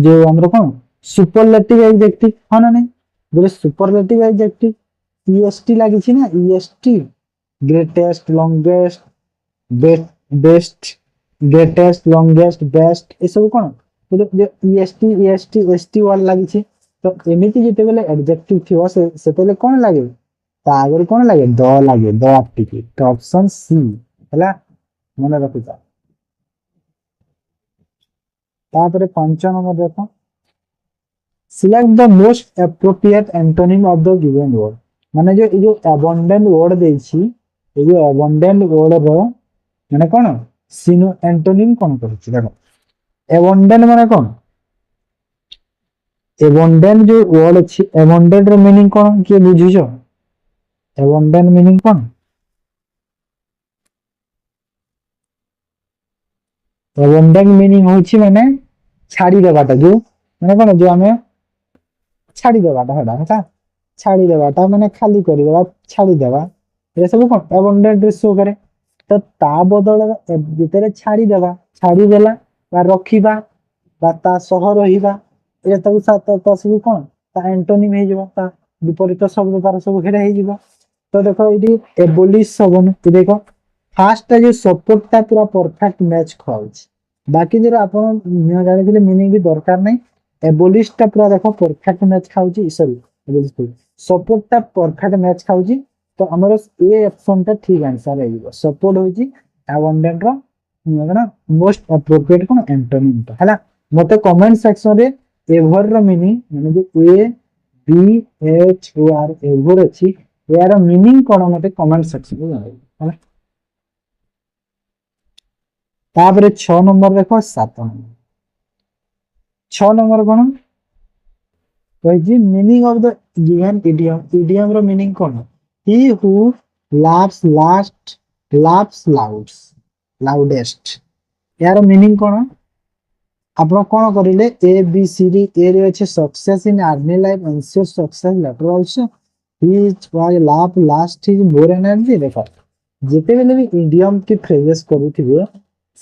जो हमरो कोन सुपरलेटिव एडजेक्टिव हां ना नहीं गोटे सुपरलेटिव एडजेक्टिव ईएसटी लागि छी ना EST greatest longest best greatest longest best ए सब कोन जो ईएसटी एसटी वर्ड लागि छी तो एमिति जेते बेले एडजेक्टिव थियो से बेले कोन लागे ता आगर कोन लागे द आर्टिकल तो ऑप्शन सी हैला मन रखिता तापरे 5 नंबर देखो select the most appropriate antonym of the given word माने जो अबंडेंट वर्ड देई छी ए जो अबंडेंट वर्ड रो माने कोन सिनो एंटोनिम कोन कहछि देखो अबंडेंट माने कोन अबंडेंट जो वर्ड अछि अबंडेंट रो मीनिंग कोन के बुझिजो अबंडेंट मीनिंग कोन अबंडेंट मीनिंग होछि माने छाड़ी देबाटा जो माने कोन जो हमें छाड़ी देबाटा हेडा छाड़ी देबाटा माने खाली करि देबा छाड़ी देबा ए सब कोन अबंडेंट रे शो करे तो ता बदल जेतेरे छाड़ी देबा छाड़ी देला बा रखिबा बा ता सह रहिबा ए तब सात तो सब कोन ता एंटोनिम हे जबा ता विपरीत शब्द तार सब घेरा हे जबा तो देखो इडी एबोलिश सबन तो देखो फास्ट जो सपोर्ट ता पूरा परफेक्ट मैच खाउछ बाकी जरा आपण न जानि दिले मीनिंग भी दरकार नै एबोलिश ता पूरा देखो परफेक्ट मैच खाउची सॉरी सपोर्ट ता परफेक्ट मैच खाउची तो हमर ए ऑप्शन ता ठीक आंसर हेइबो सपोर्ट होची अबंडेंट रो ना मोस्ट एप्रोप्रिएट कोन एंटोनिम तो हला मते कमेंट सेक्शन रे एवर रो मीनिंग माने जो A B H O R abhor अछि यार मीनिंग कोन मते कमेंट सेक्शन रे हला तापरे 6 नंबर देखो 7 नंबर 6 नंबर कोन कहि meaning of the given idiom रो मीनिंग कोन he who laughs last laughs loudest यार मीनिंग कोन आपण कोन करिले ए बी सी डी ए रे अछि success in early life ensure success later also he was laugh last is more energy देखो जिते बेले भी इडियम की फ्रेजेस करूथिबे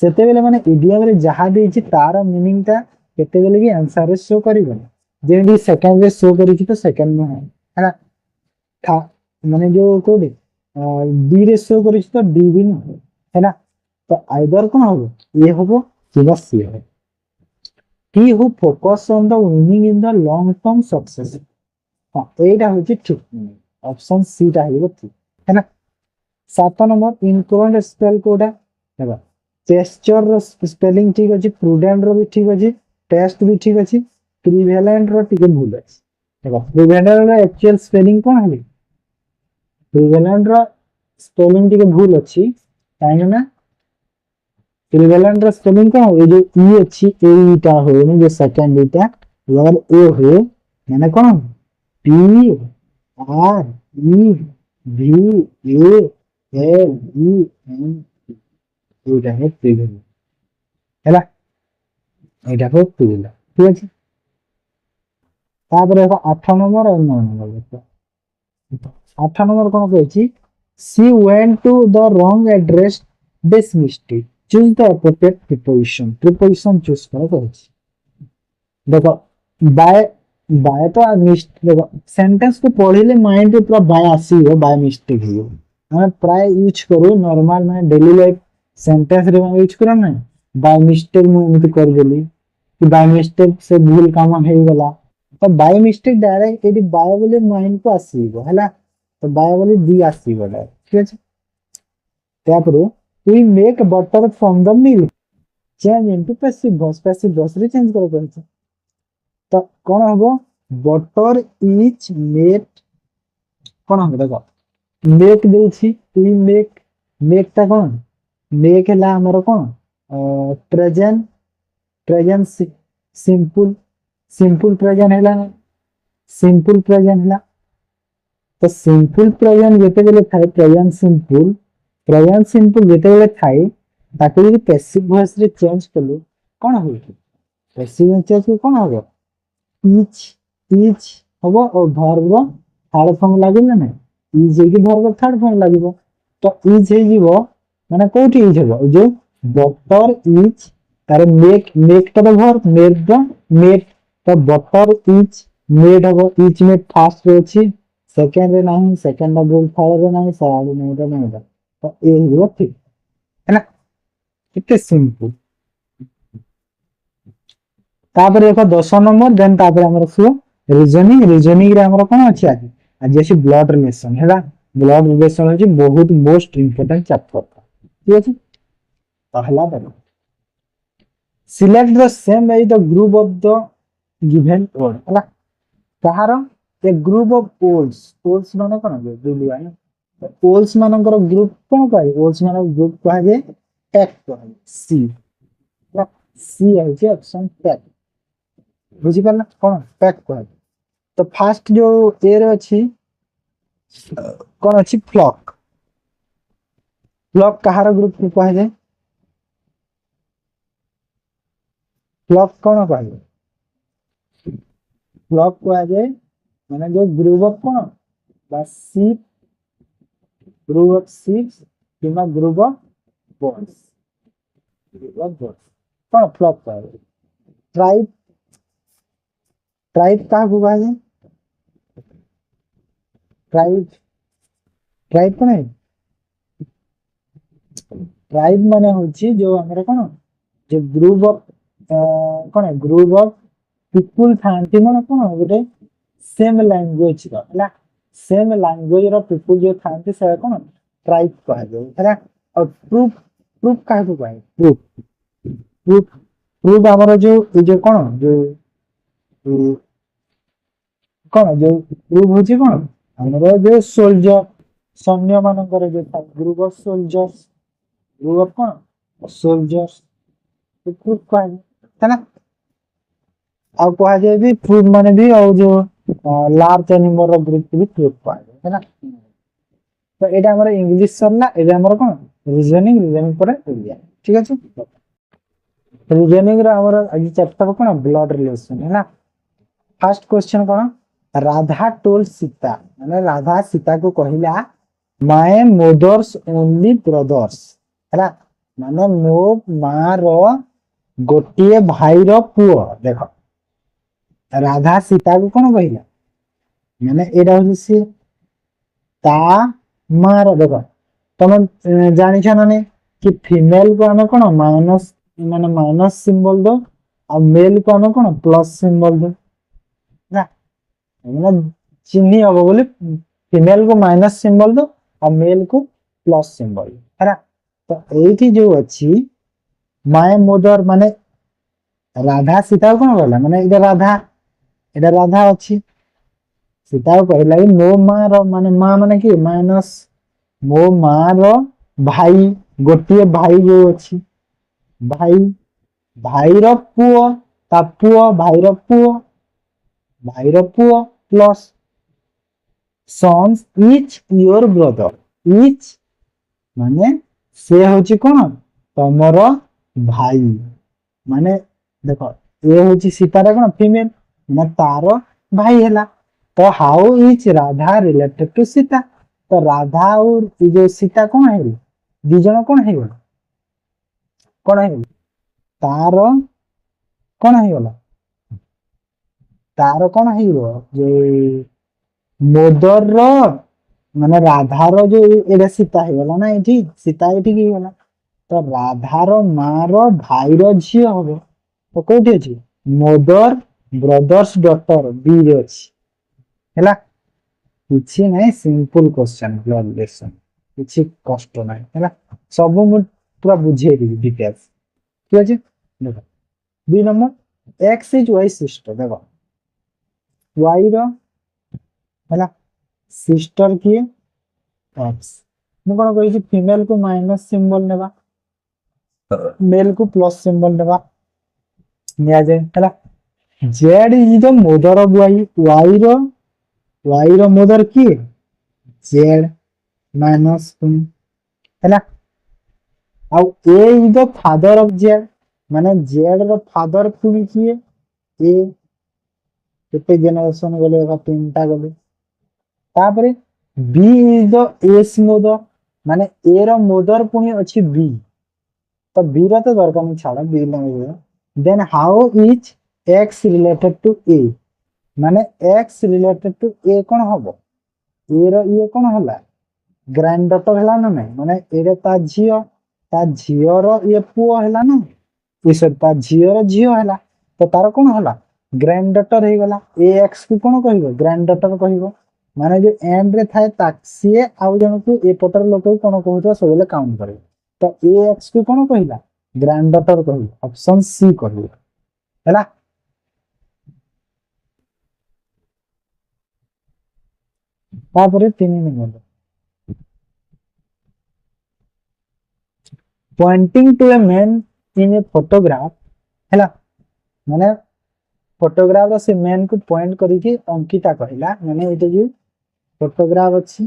सेते बेले माने इडियम रे जहा देछि तार मीनिंग ता केते बेले भी आंसर रे शो करिवो जेमि सेकंड रे शो करिछि तो सेकंड में है था माने जो कोडे डी रे शो करिछि तो डी भी न है ना तो आइदर कोन होबो ए होबो किबा सी होबो he who focus on the winning in the long term success हां एटा होछि ठीक ऑप्शन सी टा हेबो ठीक है ना 7 नंबर इनकरेक्ट स्पेल कोडा हेबा टेक्सचर रो स्पेलिंग ठीक अछि प्रूडेंट रो भी ठीक अछि टेस्ट भी ठीक अछि प्रिवेलेंट रो ठीक भूल अछि हेबा प्रिवेलेंट रो एक्चुअल स्पेलिंग कोन हेबी प्रिवेलेंट रो स्पेलिंग ठीक भूल अछि काहे ना प्रिवेलेंट रो स्पेलिंग कोन हो जो ई अछि एटा हो ने जो सेकंड एटा अगर ए हो माने कोन पी आर ई भी ए एल ई एन एटा है प्रिवेलेंट हैला एटा को प्रिवेलेंट ठीक अछि तापर देखो 8 नंबर और 9 नंबर देखो 8 नंबर कोन कहछि she went to the wrong address dismissed it choose the appropriate preposition choose करो कहछि देखो बाय बाय तो मिस्ट देखो सेंटेंस को पढ़िले माइंड पे पूरा बाय आसीबो बाय मिस्टेक हियो हम प्राय यूज करू नॉर्मल में डेली लाइफ सेंटेंस रे हम यूज करू ना बाय मिस्टेक में उम्मीद कर देली कि बाय मिस्टेक से भूल काम हे गला तो बाय मिस्टेक डायरेक्ट एडी बाय बोले माइंड को आसीबो हैला तो बाय बोले दी आसीबो ठीक है तापर we make butter from the milk change into passive voice रे चेंज करो कहछि तो कोन हबो बटर इज मेड कोन हबो देखो मेक देछि वी मेक ता कोन मेक हला हमर कोन प्रेजेंट प्रेजेंट सिंपल प्रेजेंट हला सिंपल प्रेजेंट हला तो सिंपल प्रेजेंट जेते बेले थाय प्रेजेंट सिंपल जेते बेले थाय ताको यदि पैसिव वॉइस रे चेंज करलो कोन हो पैसिव में चेंज कोन हो इच हबो और वर्ब रो थर्ड फॉर्म लागिल ना इज की वर्ब रो थर्ड फॉर्म लागिबो तो इज हे जीवो माने कोठी इज हबो जो बटर इज तारे मेक तो वर्ब मेक तो बटर इज मेड हबो इच में फास्ट रे अछि सेकंड रे नाही सेकंड डबल थर्ड रे नाही थर्ड नहीं तो ए ही ठीक है ना कितने सिंपल तापर देखो 10 नंबर देन तापर हमर सो रीजनिंग रे हमर कोन अछि आज जैसे ब्लड रिलेशन हैला ब्लड रिलेशन अछि बहुत मोस्ट इंपोर्टेंट चैप्टर ठीक अछि पहला देखो select the same as the group of the given word हैला कहार ए ग्रुप ऑफ पोल्स माने कोन बुलिया ने पोल्स मानकर ग्रुप कोन कहै पोल्स मानकर ग्रुप कहै टेक कहै सी है ऑप्शन टेक बुझी पारना कोन पैक कहै तो फास्ट जो ए रे अछि कोन अछि फ्लॉक कहार ग्रुप को कहै जे फ्लॉक कोन कहै फ्लॉक कहै जे माने जो ग्रुप ऑफ कोन बस शीप ग्रुप ऑफ शीप्स किमा ग्रुप ऑफ बर्ड्स कोन फ्लॉक कहै ट्राइब का को कहै जे ट्राइब कोन है ट्राइब माने होछि जो हमर कोन जो ग्रुप ऑफ कोन है ग्रुप ऑफ पीपल थांती माने कोन गोटे सेम लैंग्वेज रो हला सेम लैंग्वेज रो पीपल जो थांती से कोन ट्राइब कहै जे हला और प्रूफ का को कहै प्रूफ हमर जो कोन जो कोन जो प्रूफ होछि कोन हमर जो सोल्जर सैन्य मानकर जो group of soldiers group of cone soldiers proof कहै है ना और कहा जाए भी प्रूफ माने भी और जो लार्ज एनिमल रो ग्रुप भी प्रूफ कहै है ना तो एटा हमर इंग्लिश सरला एटा हमर कोन रीजनिंग पर इंडिया ठीक अछि रीजनिंग रो हमर आज चैप्टर कोन ब्लड रिलेशन है ना फर्स्ट क्वेश्चन कोन राधा टोल सीता माने राधा सीता को कहिला माय मदर्स ओनली ब्रदर्स है माने मो मार गोटे भाई पुओ देख राधा सीता को कौन कहला माने एटा हूँ सी ता मार देख तुम जानी ना नहीं कि फीमेल को आम कौन माइनस माने माइनस सिंबल दो आ मेल को आम कौन प्लस सिंबल दो ना माने चिन्ही हम बोली फीमेल को माइनस सिंबल दो और मेल को प्लस सिंबल है ना तो एठी जो अच्छी माय मदर माने राधा सीता को कौन कहला माने इधर राधा अच्छी सीता को कहला कि मो माँ माने कि माइनस मो माँ भाई गोटे भाई जो अच्छी भाई भाईर पुओ ता पुओ भाईर पुओ plus sons each your brother each माने से होची कौन तमर भाई माने देख ये होची सीतार कौन फीमेल माने तार भाई हैला तो how is Radha related to Sita तो राधा और ये जो सीता कौन है दी जन कौन है कौन है तार कौन है तार कौन है जो मोदर माने राधार जो एडा सीता है ना ये सीता ये गला तो राधार मार भाईर झी हम तो कौटी अच्छी मदर ब्रदर्स डॉटर बी रे अच्छी है किसी ना सिंपल क्वेश्चन ब्लड रिलेशन किसी कष्ट ना है सब मु पूरा बुझेदेवी डिटेल्स ठीक अच्छे देख 2 number X is Y sister देख वाई है सिस्टर किए एक्स मु कौन कही फीमेल को माइनस सिंबल नेबा मेल को प्लस सिंबल नेबा निया जाए है Z is the mother of Y रो मदर किए जेड माइनस है आउ A is the father of Z माने जेड रो फादर पुनी किए ए केते जनरेशन गले बा तीनटा गले तापरे बी इज द एस मदर माने ए रो मदर पुनी अछि बी तो बी रो तो दरकार नहीं छाड़ बी नहीं then how is X related to A माने एक्स रिलेटेड टू ए कौन हम ए रो ये कौन होला ग्रैंड डॉटर हला ना नहीं माने एरे ता झियो रो ये पुओ हला ना इसे ता झियो रो झियो हला तो तार कौन होला ग्रैंड डॉटर हे गला ए एक्स को कौन कहबो ग्रैंड डॉटर कहबो माने जो एंड रे थाए ताक्सी आउ जन को ए पटर लोक को कौन कहतो सबले काउंट करे तो ए एक्स को कौन कहला ग्रैंड डॉटर कहबो ऑप्शन सी कहबो हला तापरे 3 number pointing to a man in a photograph हैला माने फोटोग्राफ से मैन को पॉइंट करी अंकिता कहला माने एते जो फोटोग्राफ अछि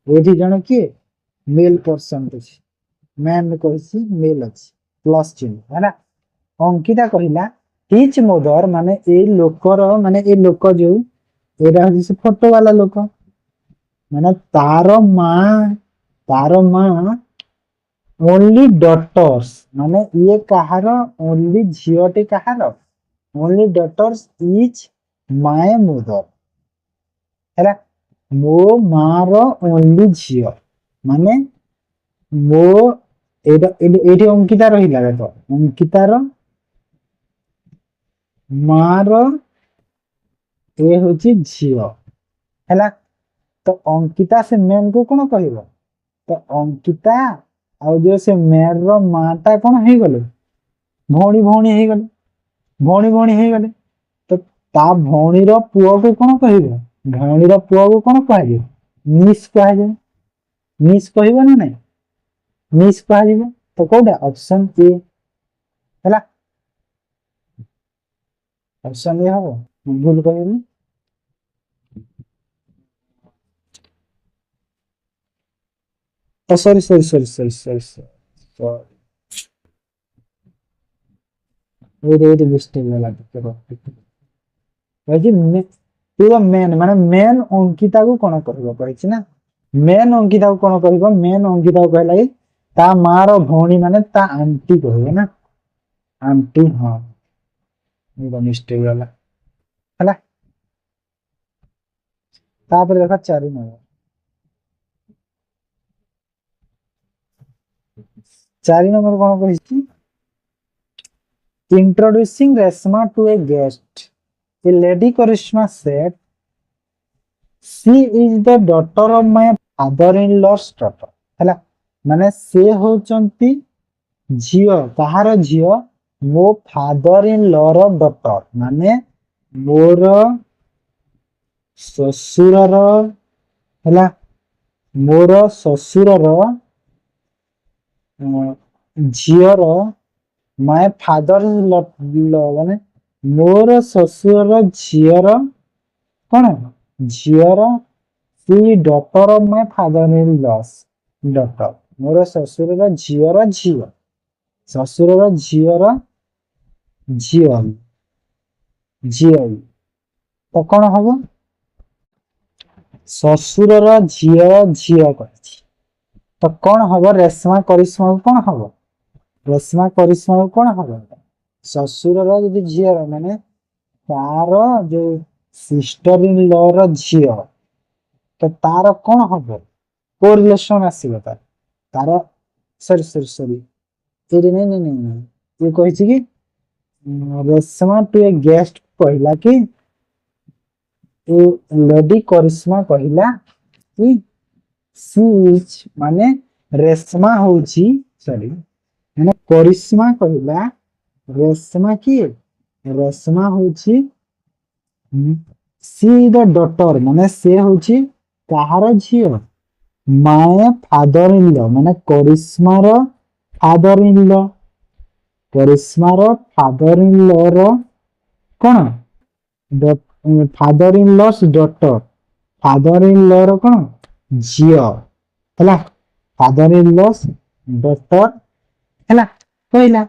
एठी जण के मेल पर्सन अछि मैन कहसी मेल अछि प्लस चिन्ह हैला अंकिता कहला टीच मदर माने ए लोकर माने ए लोक जो एरा हसी से फोटो वाला लोक माने तार मां ओनली डॉटर्स माने ये कहार ओनली झियोटे कहार only daughters is my mother हैला मो मार ओनली झियो माने मो एडी अंकिता रहिला तो अंकितार मार ए होची झियो हैला तो अंकिता से मैन को कौन कहबो तो अंकिता आ जो से मेर रो माटा कौन हे गले भौणी भौणी हे गले भौणी हे गले तो ता भौणी रो पुओ को कौन कहबो भौणी रो पुओ को कौन कहबो मिस कह जाय मिस कहबो ना नहीं मिस कह जाय तो कोडा ऑप्शन ए हैला ऑप्शन ए हो भूल कहबो सॉरी वेरी मिस्टेक लगा चलो भाई पूरा मेन माने मेन अंकिता को कौन करबो कहछि ना मेन अंकिता को कौन कहब मेन अंकिता को कहला कि ता मार भौणी माने ता आंटी कहबे ना आंटी हाँ मिस्टेक गला है तापर देखा 4 नंबर 4 नंबर कौन कही introducing Resma to a guest a lady Karishma said she is the daughter of my father-in-law's daughter है माने से होचंती झियो कहार झियो मो फादर इन लॉर डॉटर माने मोर ससुरर है मोर ससुरर झियर माय फादर माने मोर ससुरर झियर कौन झियर she daughter of my father in law's daughter मोर ससुरर झियर झियो ससुरर झियर झियो झियो तो कौन हम ससुरर झियर झियो कही तो कौन हम रेशमा करिश्मा कौन हम रेशमा करिश्मा कौन हम ससुरर जो झियर माने तार जो सिस्टर इन लॉ र झियो तो तार कौन हम को रिलेशन आसीबो तार सॉरी सॉरी सॉरी ये नहीं नहीं नहीं ये कही कि रेशमा टू ए गेस्ट कहला कि लेडी करिश्मा कहला कि सी इज माने रेशमा होची सॉरी माने करिश्मा कहला रेशमा की रेशमा होची सी द डॉटर माने से होची कहार झियो माय फादर इन लॉ माने करिश्मा रो फादर इन लॉ करिश्मा रो फादर इन लॉ रो कौन father in law's daughter father in law रो कौन झियो है फादर इन लॉस डॉटर है कहला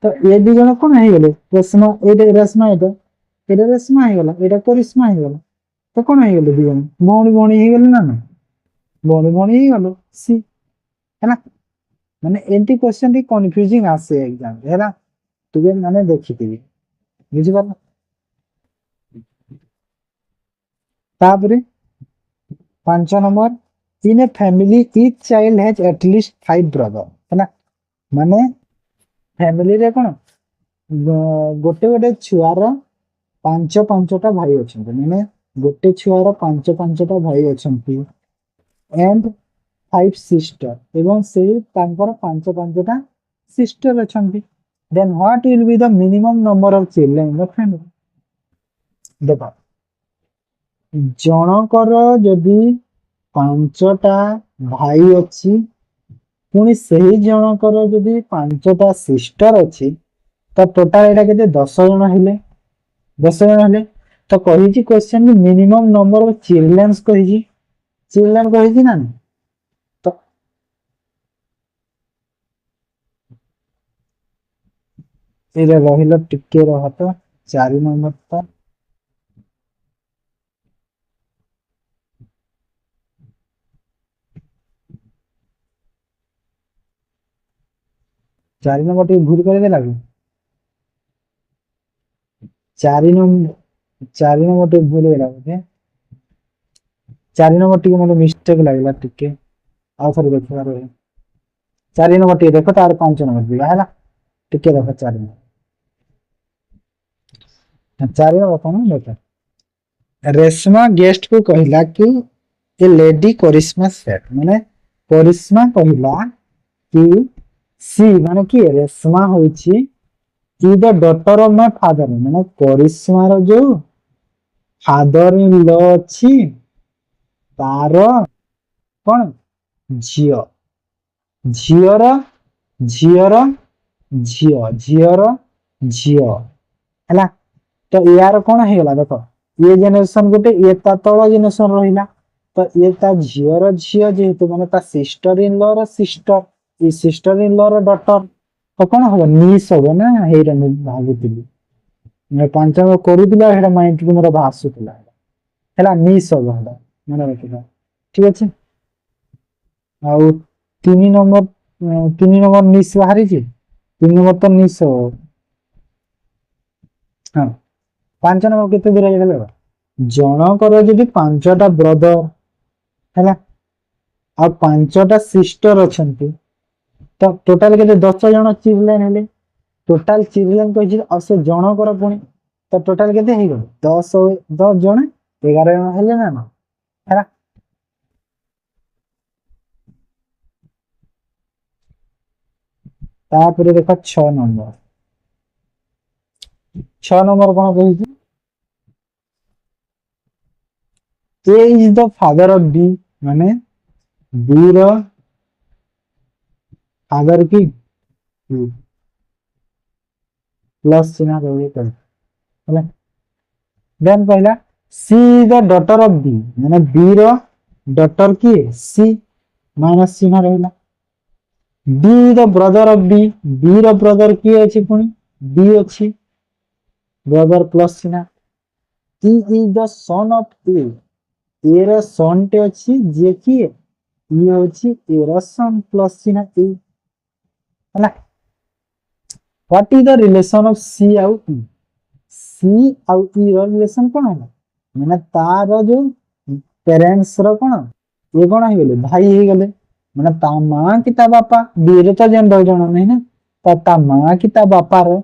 तो ये दी जन कौन है गले रेशमा एटा रेशमा एटा रेशमा है गला एटा करिश्मा है गला तो कौन है गले दी जन भौणी भौणी है गले ना ना भौणी भौणी है गलो सी है माने एंटी क्वेश्चन टी कंफ्यूजिंग आसे एग्जाम है तुबे माने देखिथिबी बुझि पार तापरे 5 number in a family each child has at least 5 brother है माने फैमिली रे कोन गोटे गोटे छुआर 5-5टा भाई अछंती माने गोटे छुआर 5-5टा भाई अछंती एंड 5 सिस्टर एवं से तांकर 5-5टा सिस्टर अछंती then what will be the minimum number of children in the family देखो जनकर जदि 5टा भाई अच्छी पुणी से जनकर जदि 5टा सिस्टर अच्छी तो टोटाल एटा केते 10 जन हेले 10 जन हेले तो कही question minimum number of children कही चिल्ड्रन कही ना तो ये रहिल टिके रह तो 4 नंबर तो 4 नंबर टी भूल कर देला 4 नंबर टी भूल गेला बोले 4 नंबर टी मतलब मिस्टेक लागला टिके आ थोड़ी देखा रहे 4 नंबर टी देखो तार 5 नंबर भी है टिके देखो 4 नंबर कौन देखो रेशमा गेस्ट को कहला कि ए लेडी करिश्मा सेट माने करिश्मा कहला कि सी माने कि रेशमा होची कि the daughter of my father माने करिश्मा रो जो फादर इन लॉ अछि तार कोन झियो झियर झियर झियो झियर झियो हैला तो यार कोन हे गला देखो ये जनरेशन गोटे ये ता तळ जनरेशन रहिला तो ये ता झियर झियो जेहेतु माने ता सिस्टर इन लॉ रो सिस्टर ई सिस्टर इन लॉ रो डॉटर तो कौन हम निस हम ना हेरा भावुली मैं 5 करूला हेरा माइंड को मोर भासुला हैला निस हम मन रखिला ठीक अछि ଆଉ 3 ନମ୍ବର 3 ନମ୍ବର ନିସ୍ ବାହାରିଛି 3 ନମ୍ବର ତ ନିସ୍ ହବ। ହଁ 5 ନମ୍ବର କେତେ ଦୂର ହେଇଗଲା ଜଣଙ୍କର ଯଦି 5ଟା ବ୍ରଦର ହେଲା ଆଉ 5ଟା ସିଷ୍ଟର ଅଛନ୍ତି ତ ଟୋଟାଲ କେତେ 10 ଜଣ ଚିल्ड्रेन ହେଲେ टोटाल चिल्ड्रेन କହିଛି ଆଉ ସେ ଜଣଙ୍କର ପୁଣି ତ ଟୋଟାଲ କେତେ ହେଇଗଲା 10 ଜଣ 11 ଜଣ ହେଲେ ନା ହେଲା। ତାପରେ ଦେଖ 6 ନମ୍ବର 6 ନମ୍ବର କଣ କହିଛି A is the father of B ମାନେ B ର फादर की प्लस चिन्ह रहबे करे देन कहला C is the daughter of B माने B रो डॉटर की C माइनस चिन्ह रहला B is the brother of B B रो ब्रदर की अछि पुनी B अछि ब्रदर प्लस चिन्ह E is the son of A A रो सन टे अछि जे की E होछि A रो सन प्लस चिन्ह A ହେଲା what is the relation of C आउ E C आउ E रो रिलेशन कोन है माने तार जो पेरेंट्स रो कोन ये कोन हे गेले भाई हे गेले माने ता मां की ता बापा बीरे तो जेंडर जण नहीं ना ता मां की ता बापा रो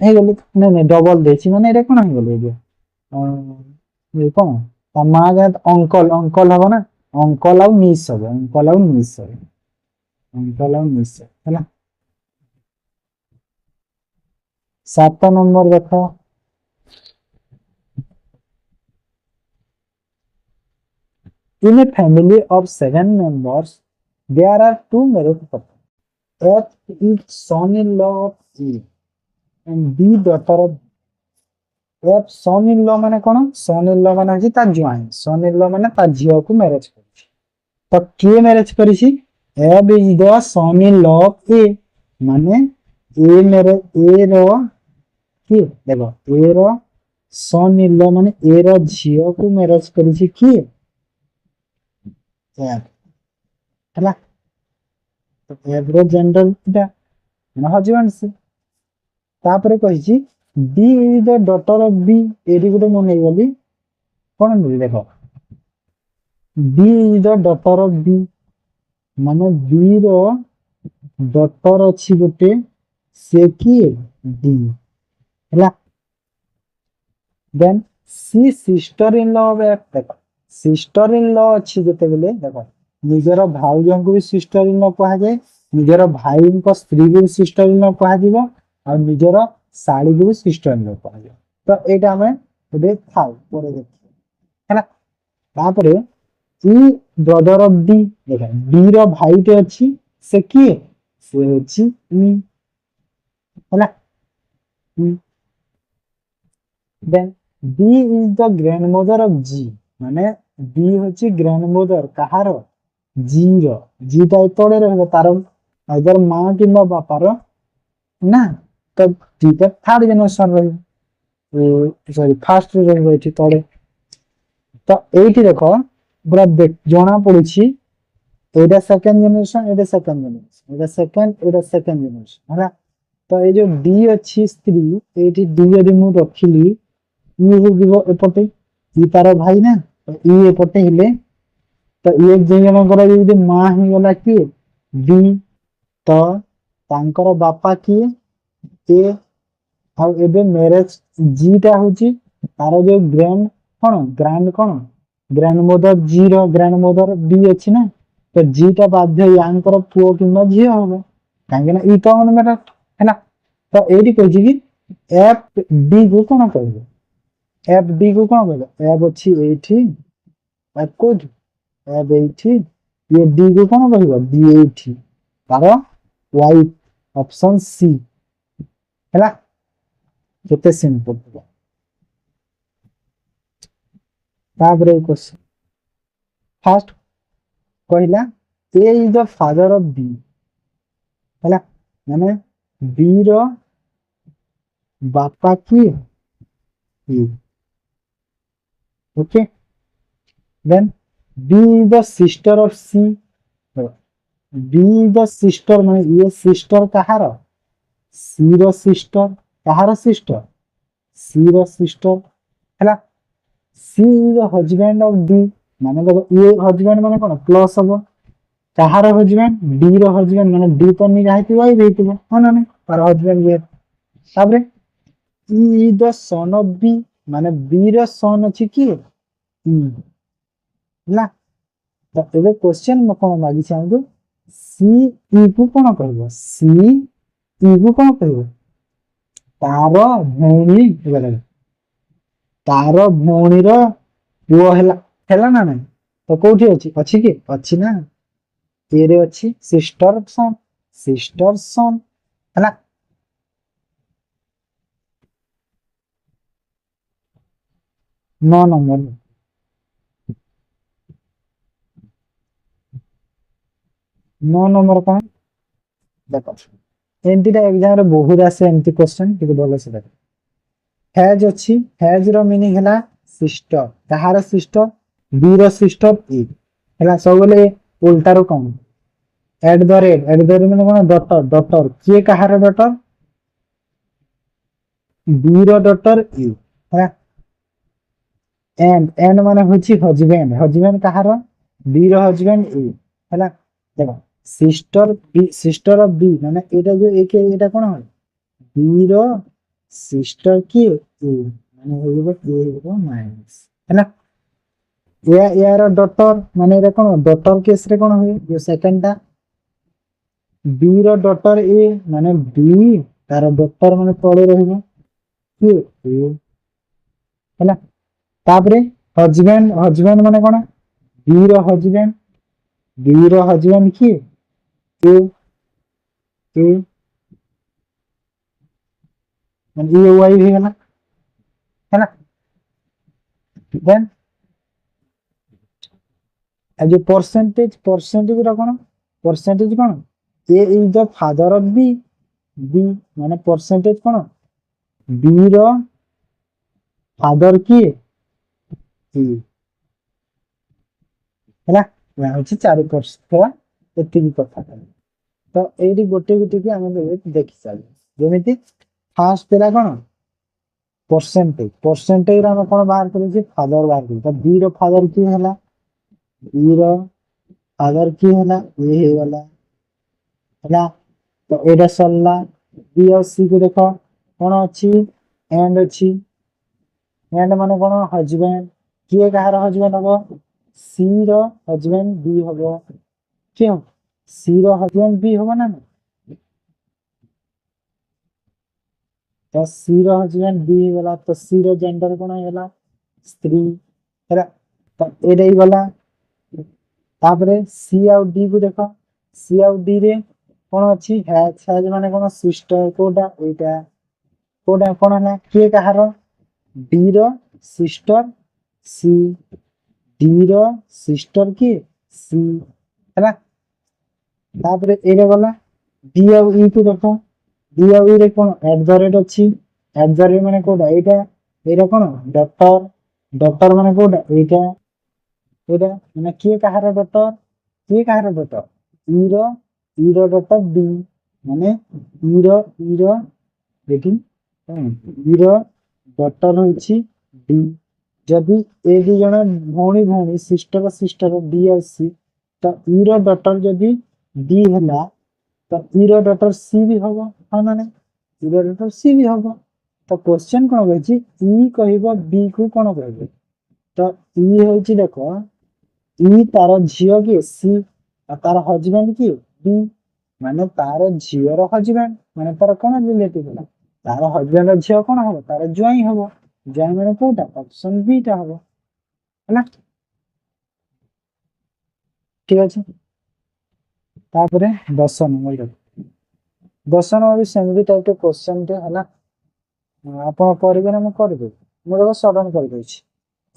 हे गेले नहीं नहीं डबल देछि माने रे कोन हे गेले ये कोन ता मां के अंकल अंकल हबो ना अंकल आउ निस हबो अंकल आउ निस अंकल आउ निस हैला 7 नंबर देखो in a family of 7 members there are 2 married couples F is son-in-law of A and B daughter of F son-in-law माने कोन son-in-law माने अछि ता ज्वाइन son-in-law माने ता झियो को मैरिज करिछि तो के marriage करिछि F is the son-in-law of A माने A मेरे A रो की देखो A रो son-in-law माने A रो झियो को मैरिज करिछि की F ହେଲା तो F रो जेंडर इटा ना हजबैंड से तापरे कहिछि B is the daughter of B एडी गुटे मन नै गली कोन मिली देखो B is the daughter of B माने B रो डॉटर अछि गुटे से की D ହେଲା then C sister in law of F देखो सिस्टर इन लॉ अछि जते बेले देखो निजर भाउजन को भी सिस्टर इन लॉ कहा जाए निजर भाई को स्त्री को सिस्टर इन लॉ कहा जीवो और निजर साड़ी को भी सिस्टर इन लॉ कहा जाए तो एटा हमें एबे थाउ परे देखि हैला तापरे ई ब्रदर ऑफ डी देखा डी रो भाई टे अछि से की से अछि ई हैला then B is the grandmother of G माने B होची ग्रैंडमदर कहारो G रो G ता तोड़े रहबो तारो अगर मां किंबा बापा रो ना तो G ता थर्ड जनरेशन रही सॉरी फर्स्ट रहबो एठी तोड़े तो एठी देखो पूरा देख जणा पड़ुची एटा सेकंड जनरेशन एटा सेकंड जनरेशन एटा सेकंड जनरेशन होला तो ए जो D अछि स्त्री एठी D यदि मु रखिली ये हो एपटे ई तार भाई ना तो ई एपटे हिले तो ये जन कर ये मां ही गला कि बी तो तांकर बापा की ए आ एबे मैरिज जी ता होची तार जो ग्रैंड मदर जी रो ग्रैंड मदर बी अछि ना तो जी ता बाध्य यांकर पुओ किंबा झियो होबो काहे ना ई तो मन मेरा हैला तो एडी कहजी कि एफ डी को कोन कहबो एफ डी को कौन कहबो एफ अछि एठी एफ कोड एफ एठी ये डी को कौन कहबो डी एठी तारो वाइफ ऑप्शन सी हैला केते सिंपल ताबरे क्वेश्चन फर्स्ट कहला A is the father of B हैला माने बी रो बापा की okay then B is the sister of C B the sister माने ये सिस्टर कहार सी रो सिस्टर कहार सिस्टर सी रो सिस्टर हैला C is the husband of D माने देखो ये हजबैंड माने कोन प्लस हबो कहार हजबैंड डी रो हजबैंड माने डी तो नि जाहिति वाई देतिबो हो ना पर हजबैंड ये ताबरे E is the son of B माने बी रो सन अछि की ना तो एबे क्वेश्चन म कोन मागी हमको सी ई को कोन कहबो सी ई को कोन कहबो तार भौणी एबे तार भौणी रो पुओ हैला हैला ना नहीं तो कोठी अछि अछि की अछि ना ए रे अछि सिस्टर सन हैला 9 नंबर 9 नंबर कौन देखो एंटीटा एग्जाम रे बहुत आसे एंटी क्वेश्चन ठीक बोले से देखो हैज अछि हैज रो मीनिंग हैला सिस्टर कहार सिस्टर बी रो सिस्टर ई हैला सब बोले उल्टा रो कौन एट द रेट माने कोन डॉटर के कहार डॉटर बी रो डॉटर ई हैला एंड माने होची हजबैंड कहार बी रो हजबैंड ई हैला देखो सिस्टर ऑफ बी माने एटा जो एक एटा कोन हो बी रो सिस्टर की ए माने होइबो ए होइबो माइनस हैला यार डॉटर माने एटा कोन डॉटर केस रे कोन होय जो सेकंड टा बी रो डॉटर ए माने बी तार डॉटर माने तळे रहइबो की ए हैला तापरे हजबैंड माने कोन बी रो हजबैंड की ए ए माने ए वाई भी है ना देन ए जो परसेंटेज रा कोन परसेंटेज कोन A is the father of B माने परसेंटेज कोन बी रो फादर की ई हैला या होची 4% हैला एतिकी कथा तो एडी गोटे गोटे की हम देखि चालू जेमिति फर्स्ट देला कोन परसेंटेज रा हम कोन बाहर करै छी फादर बाहर करै तो बी रो फादर की हैला बी रो फादर की हैला ए हे वाला हैला तो एडा सल्ला बी और सी को देखो कोन अछि एंड माने कोन हजबैंड किए कहार हजबैंड हबो सी रो हजबैंड बी हबो क्यों सी रो हजबैंड बी हबो ना तो सी रो हजबैंड बी वाला तो सी रो जेंडर कोन हैला स्त्री हैला तो एडै वाला तापरे सी और डी को देखो सी और डी रे कोन अछि हैज माने कोन सिस्टर कोडा एटा कोडा कोन हैला के कहार डी रो सिस्टर सी डी रो सिस्टर की सी हैला तापरे एरे वाला डी और ई को देखो डी और ई रे कोन एट द रेट अछि एट द रेट माने कोडा एटा कोन डॉक्टर माने कोडा एटा माने के कहार डॉक्टर ई रो डॉक्टर डी माने ई रो देखि ई रो डॉक्टर होछि डी जदि ए दि जण भौणी सिस्टर डी और सी तो ई रो डॉक्टर जदि डी हैला तो ई रो डॉक्टर सी भी हबो हा ना ई रो डॉक्टर सी भी हबो तो क्वेश्चन कोन कहछि ई कहबो बी को कोन कहबो तो ई होछि देखो ई तार झियो की सी और तार हजबैंड की बी माने तार झियो रो हजबैंड माने तार कोन रिलेटिव होला तार हजबैंड रो झियो कोन हबो तार ज्वाई हबो ज्वाई माने कोटा ऑप्शन बी टा हबो हैला ठीक अछि तापरे 10 नंबर भी सेमरी टाइप के क्वेश्चन टे हैला आपण करबे ना म करबे म देखो सडन कर दै छी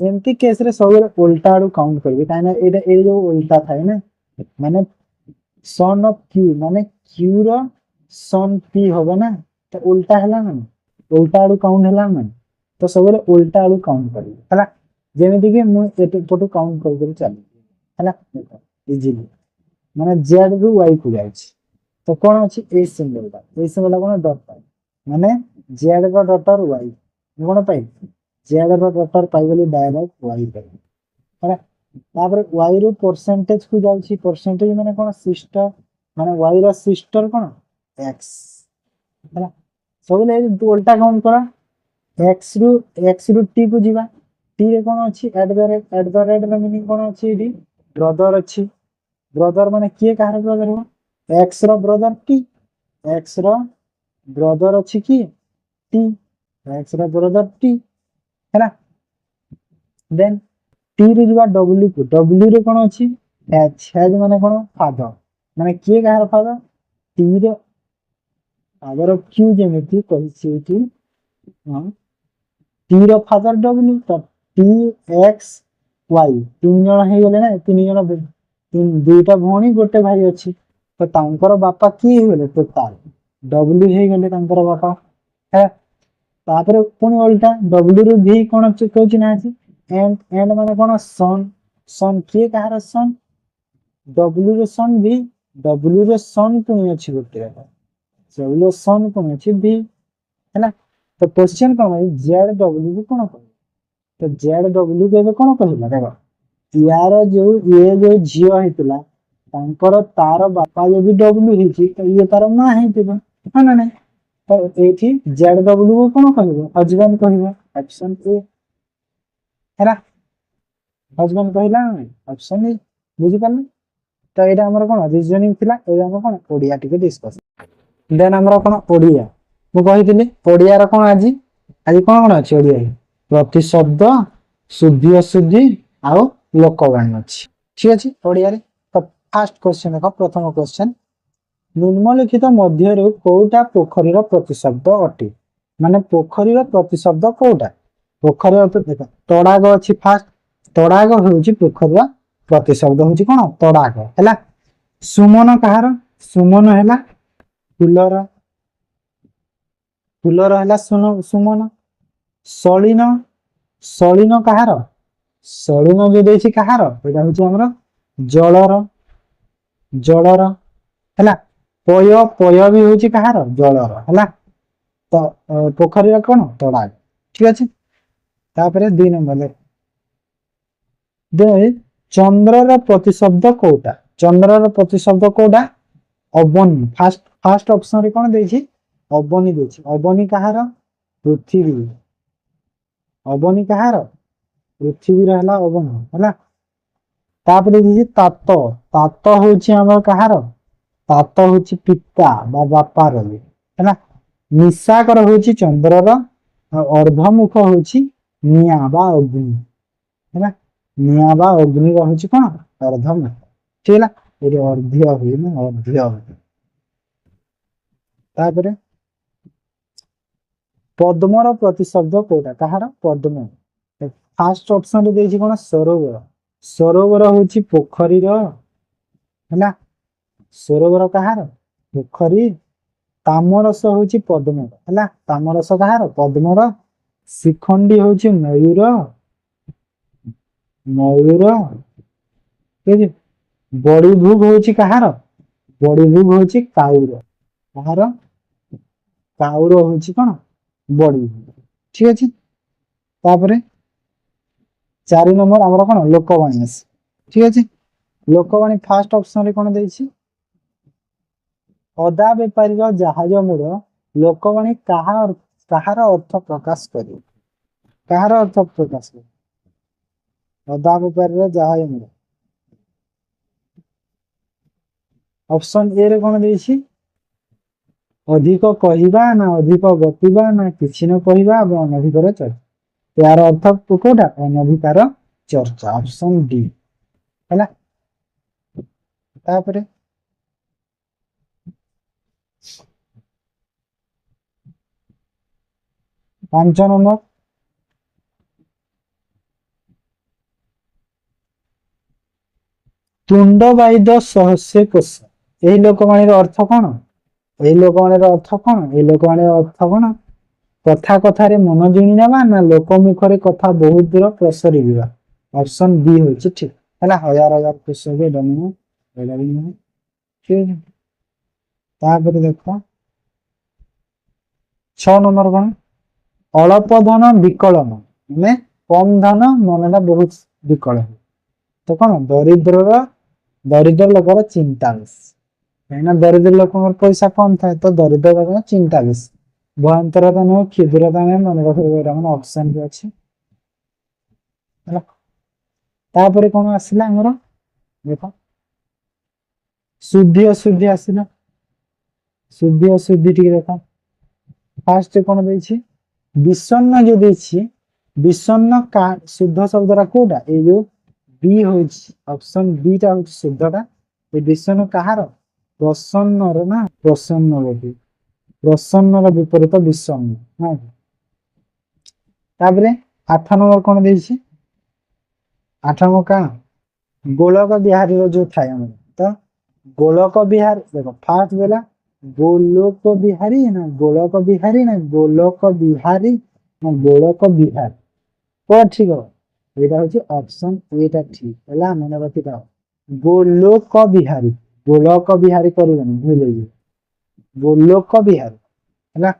एमती केस रे सब उल्टा आडू काउंट करबे काहे एटा ए जो उल्टा थाए ना माने सन ऑफ क्यू माने क्यू रो सन पी होबो ना तो उल्टा हैला ना उल्टा आडू काउंट हैला ना तो सब उल्टा आडू काउंट करबे हैला जेमिति कि मु एते फोटो काउंट कर चली हैला इजीली माने जेड रु वाई को जाउछि तो कोन अछि ए सिंबल कोन डॉट माने जेड रो डॉटर वाई कोन पाइ जेड रो डॉटर पाइ गेली डायरेक्ट वाई पाइ है तापर वाई रो परसेंटेज को जाउछि परसेंटेज माने कोन सिस्टर माने वाई रो सिस्टर कोन एक्स है सब ले उल्टा काउंट करा एक्स रु टी को जीवा टी रे कोन अछि एट द रेट रो मीनिंग कोन अछि डी ब्रदर अछि ब्रदर माने किए कहार ब्रदर हो एक्स रो ब्रदर टी एक्स रो ब्रदर अछि की टी एक्स रो ब्रदर टी है ना देन टी रे जीवा डब्ल्यू रे कोन अछि एच माने कोन फादर माने किए कहार फादर टी रे फादर क्यू जेमिति कहिछि कि हां टी रो फादर डब्ल्यू तो टी एक्स वाई तीन जण हे गेले ना तीन जण तीन दुईटा भौणी गोटे भाई अछि तो तांकर बापा की हे गेले तो तार डब्ल्यू हे गेले तांकर बापा है तापर पुनी उल्टा डब्ल्यू रो भी कोन कहछि ना अछि एंड माने कोन सन के कहार सन डब्ल्यू रो सन भी डब्ल्यू रो सन पुनी अछि गोटे डब्ल्यू सन पुनी अछि भी है ना तो क्वेश्चन कोन है जेड डब्ल्यू को कोन कहै तो जेड डब्ल्यू के कोन कहला देखो यार जो ये जो झियो हेतला तांकर तार बापा जदि डब्ल्यू हेछि तो ये तार मां हेतिबो है ना नहीं तो एठी जेड डब्ल्यू को कोन कहबो हस्बैंड कहबो ऑप्शन ए है ना हस्बैंड कहला ऑप्शन ए बुझि पाले तो एटा हमर कोन रीजनिंग थिला ए हम कोन ओडिया टिके डिस्कस देन हमर कोन ओडिया मु कहितली ओडिया र कोन आजि आजि कोन अछि ओडिया प्रतिशब्द शुद्धि अशुद्धि आउ लोकवाणी अछि ठीक अछि ओडिया रे तो फर्स्ट क्वेश्चन देखो प्रथम क्वेश्चन निम्नलिखित मध्यरु कोउटा पोखरी रो प्रतिशब्द अटे माने पोखरी रो प्रतिशब्द कोउटा पोखरी रो देखो तडाग अछि फर्स्ट तडाग होउछि पोखरी रो प्रतिशब्द होउछि कोन तडाग हैला सुमन कहार सुमन हैला फुलर फुलर हैला सुमन सलिन सलिन कहार सलिन जो देछि कहार एटा होछि हमर जलर जलर हैला पय पय भी होछि कहार जलर हैला तो पोखरी रा कोन तडाग ठीक अछि तापरे 2 नंबर दे चंद्र रा प्रतिशब्द कोटा चंद्र रा प्रतिशब्द कोटा अवनी फर्स्ट ऑप्शन रे कोन देछि अवनी देछि अवनी कहार पृथ्वी अवनी कहार पृथ्वी रहला अवनी हैला तापरे देछि तात तात होछि हमर कहार तात होछि पिता बा बापा रे हैला निशा कर होछि चंद्र रा अर्धमुख होछि निया बा अग्नि हैला निया बा अग्नि होछि कोन अर्धमुख ठीला ए अर्ध्य होई ना अर्ध्य तापरे पद्म रा प्रतिशब्द कोटा कहार पद्म फर्स्ट ऑप्शन रे देछि कोन सरोवर सरोवर होछि पोखरी रो हैला सरोवर कहार पोखरी तामरस होछि पद्म हैला तामरस कहार पद्म रो शिखंडी होछि मयूर मयूर ठीक बड़ी भूग होछि कहार बड़ी भूग होछि काउर कहार काउर होछि कोन बड़ी ठीक अछि तापरे 4 नंबर हमर कोन लोकवाणी अछि ठीक अछि लोकवाणी फर्स्ट ऑप्शन रे कोन देछि अदा व्यापारी रो जहाज मूड लोकवाणी कहार अर्थ प्रकाश करी कहार अर्थ प्रकाश करी अदा व्यापारी रो जहाज मूड ऑप्शन ए रे कोन देछि अधिक कहिबा ना अधिक गपिबा ना किछि न कहिबा अनधिकार चर्चा यार अर्थ कोटा अनधिकार चर्चा ऑप्शन डी हैला तापरे 5 नंबर तुंड बाइद सहस्य कोश एही लोकवाणी रो अर्थ कोन एही लोकवाणी रो अर्थ कोन एही लोकवाणी रो अर्थ कोन कथा कथा रे मन जिणी नबा ना लोकमुख रे कथा बहुत दूर प्रसरी दिबा ऑप्शन बी होछि ठीक हैला हजार हजार कोश बे डमु ଏଇଟା ବି ନୁହେଁ। ଠିକ ଅଛି। ତାପରେ ଦେଖ 6 ନମ୍ବର କଣ? ଅଳପ ଧନ ବିକଳନ ମାନେ କମ ଧନ ମନଟା ବହୁତ ବିକଳ। ତ କଣ ଦରିଦ୍ର ଲୋକର ଚିନ୍ତା ବେଶୀ। କାହିଁକିନା ଦରିଦ୍ର ଲୋକଙ୍କର ପଇସା କମ ଥାଏ ତ ଦରିଦ୍ର ଲୋକଙ୍କ ଚିନ୍ତା ବେଶୀ। ଭୟନ୍ତରତା ନୁହଁ କ୍ଷୁଦ୍ରତା ନୁହେଁ ମନେ ରଖିବ ଏଇଟା ମାନେ ଅପସନ ବି ଅଛି ହେଲା। ତାପରେ କଣ ଆସିଲା ଆମର ଦେଖ ଶୁଦ୍ଧି ଅଶୁଦ୍ଧି ଆସିଲା। ଶୁଦ୍ଧି ଅଶୁଦ୍ଧି ଟିକେ ଦେଖ। ଫାଷ୍ଟ କଣ ଦେଇଛି ବିଷଣ୍ଣ ଯୋଉ ଦେଇଛି ବିଷଣ୍ଣ ଶୁଦ୍ଧ ଶବ୍ଦଟା କୋଉଟା ଏଇ ଯୋଉ ବି ହଉଛି ଅପସନ ବି ଟା ହଉଛି ଶୁଦ୍ଧଟା। ଏ ବିଷଣ୍ଣ କାହାର ପ୍ରସନ୍ନର ନା ପ୍ରସନ୍ନର ପ୍ରସନ୍ନର ବିପରୀତ ବିଷଣ୍ଣ ନା। ତାପରେ 8 ନମ୍ବର କଣ ଦେଇଛି 8 ନମ୍ବର କାଣ ଗୋଲକ ବିହାରୀର ଯୋଉ ଥାଏ ଆମର ତ ଗୋଲକ ବିହାରୀ ଦେଖ ଫାଷ୍ଟ ଦେଲା ଗୋଲୋକ ବିହାରୀ ନା ଗୋଲକ ବିହାରୀ ନା ଗୋଲକ ବିହାରୀ ନା ଗୋଳକ ବିହାର କଣ ଠିକ ହବ? ଏଇଟା ହଉଛି ଅପସନ ଏଟା ଠିକ ହେଲା ମନେ ରଖିଥାଅ। ଗୋଲୋକ ବିହାରୀ ଗୋଲକ ବିହାରୀ କରିବନି ଭୁଲ ହେଇଯିବ। ଗୋଲୋକ ବିହାରୀ ହେଲା।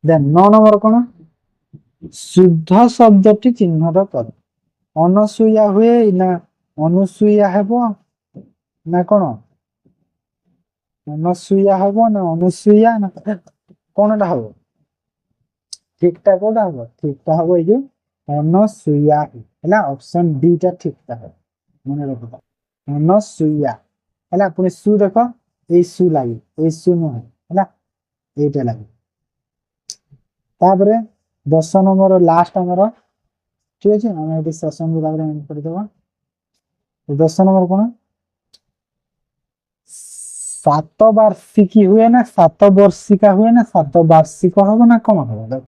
ଦେନ୍ 9 ନମ୍ବର କଣ ଶୁଦ୍ଧ ଶବ୍ଦଟି ଚିହ୍ନଟ କର। ଅନସୂୟା ହୁଏ ନା ଅନୁସୂୟା ହେବ ନା କଣ ଅନସୂୟା ହବ ନା ଅନୁସୂୟା ନା କଣଟା ହବ? ଠିକଟା କୋଉଟା ହବ? ଠିକଟା ହବ ଏଇ ଯୋଉ ଅନସୂୟା ହେଲା ଅପସନ ଡି ଟା ଠିକଟା ହବ ମନେ ରଖିଥା। ଅନସୂୟା ହେଲା ପୁଣି ସୁ ଦେଖ ଏଇ ସୁ ଲାଗେ ଏଇ ସୁ ନୁହେଁ ହେଲା ଏଇଟା ଲାଗେ। ତାପରେ 10 ନମ୍ବର ଲାଷ୍ଟ ଆମର ଠିକ ଅଛି ଆମେ ଏଠି ସେସନ ତାପରେ ଏଣ୍ଡ କରିଦବା। 10 ନମ୍ବର କଣ 7 ବାର୍ଷିକୀ ହୁଏ ନା 7 ବର୍ଷିକା ହୁଏ ନା 7 ବାର୍ଷିକ ହବ ନା କଣ ହବ?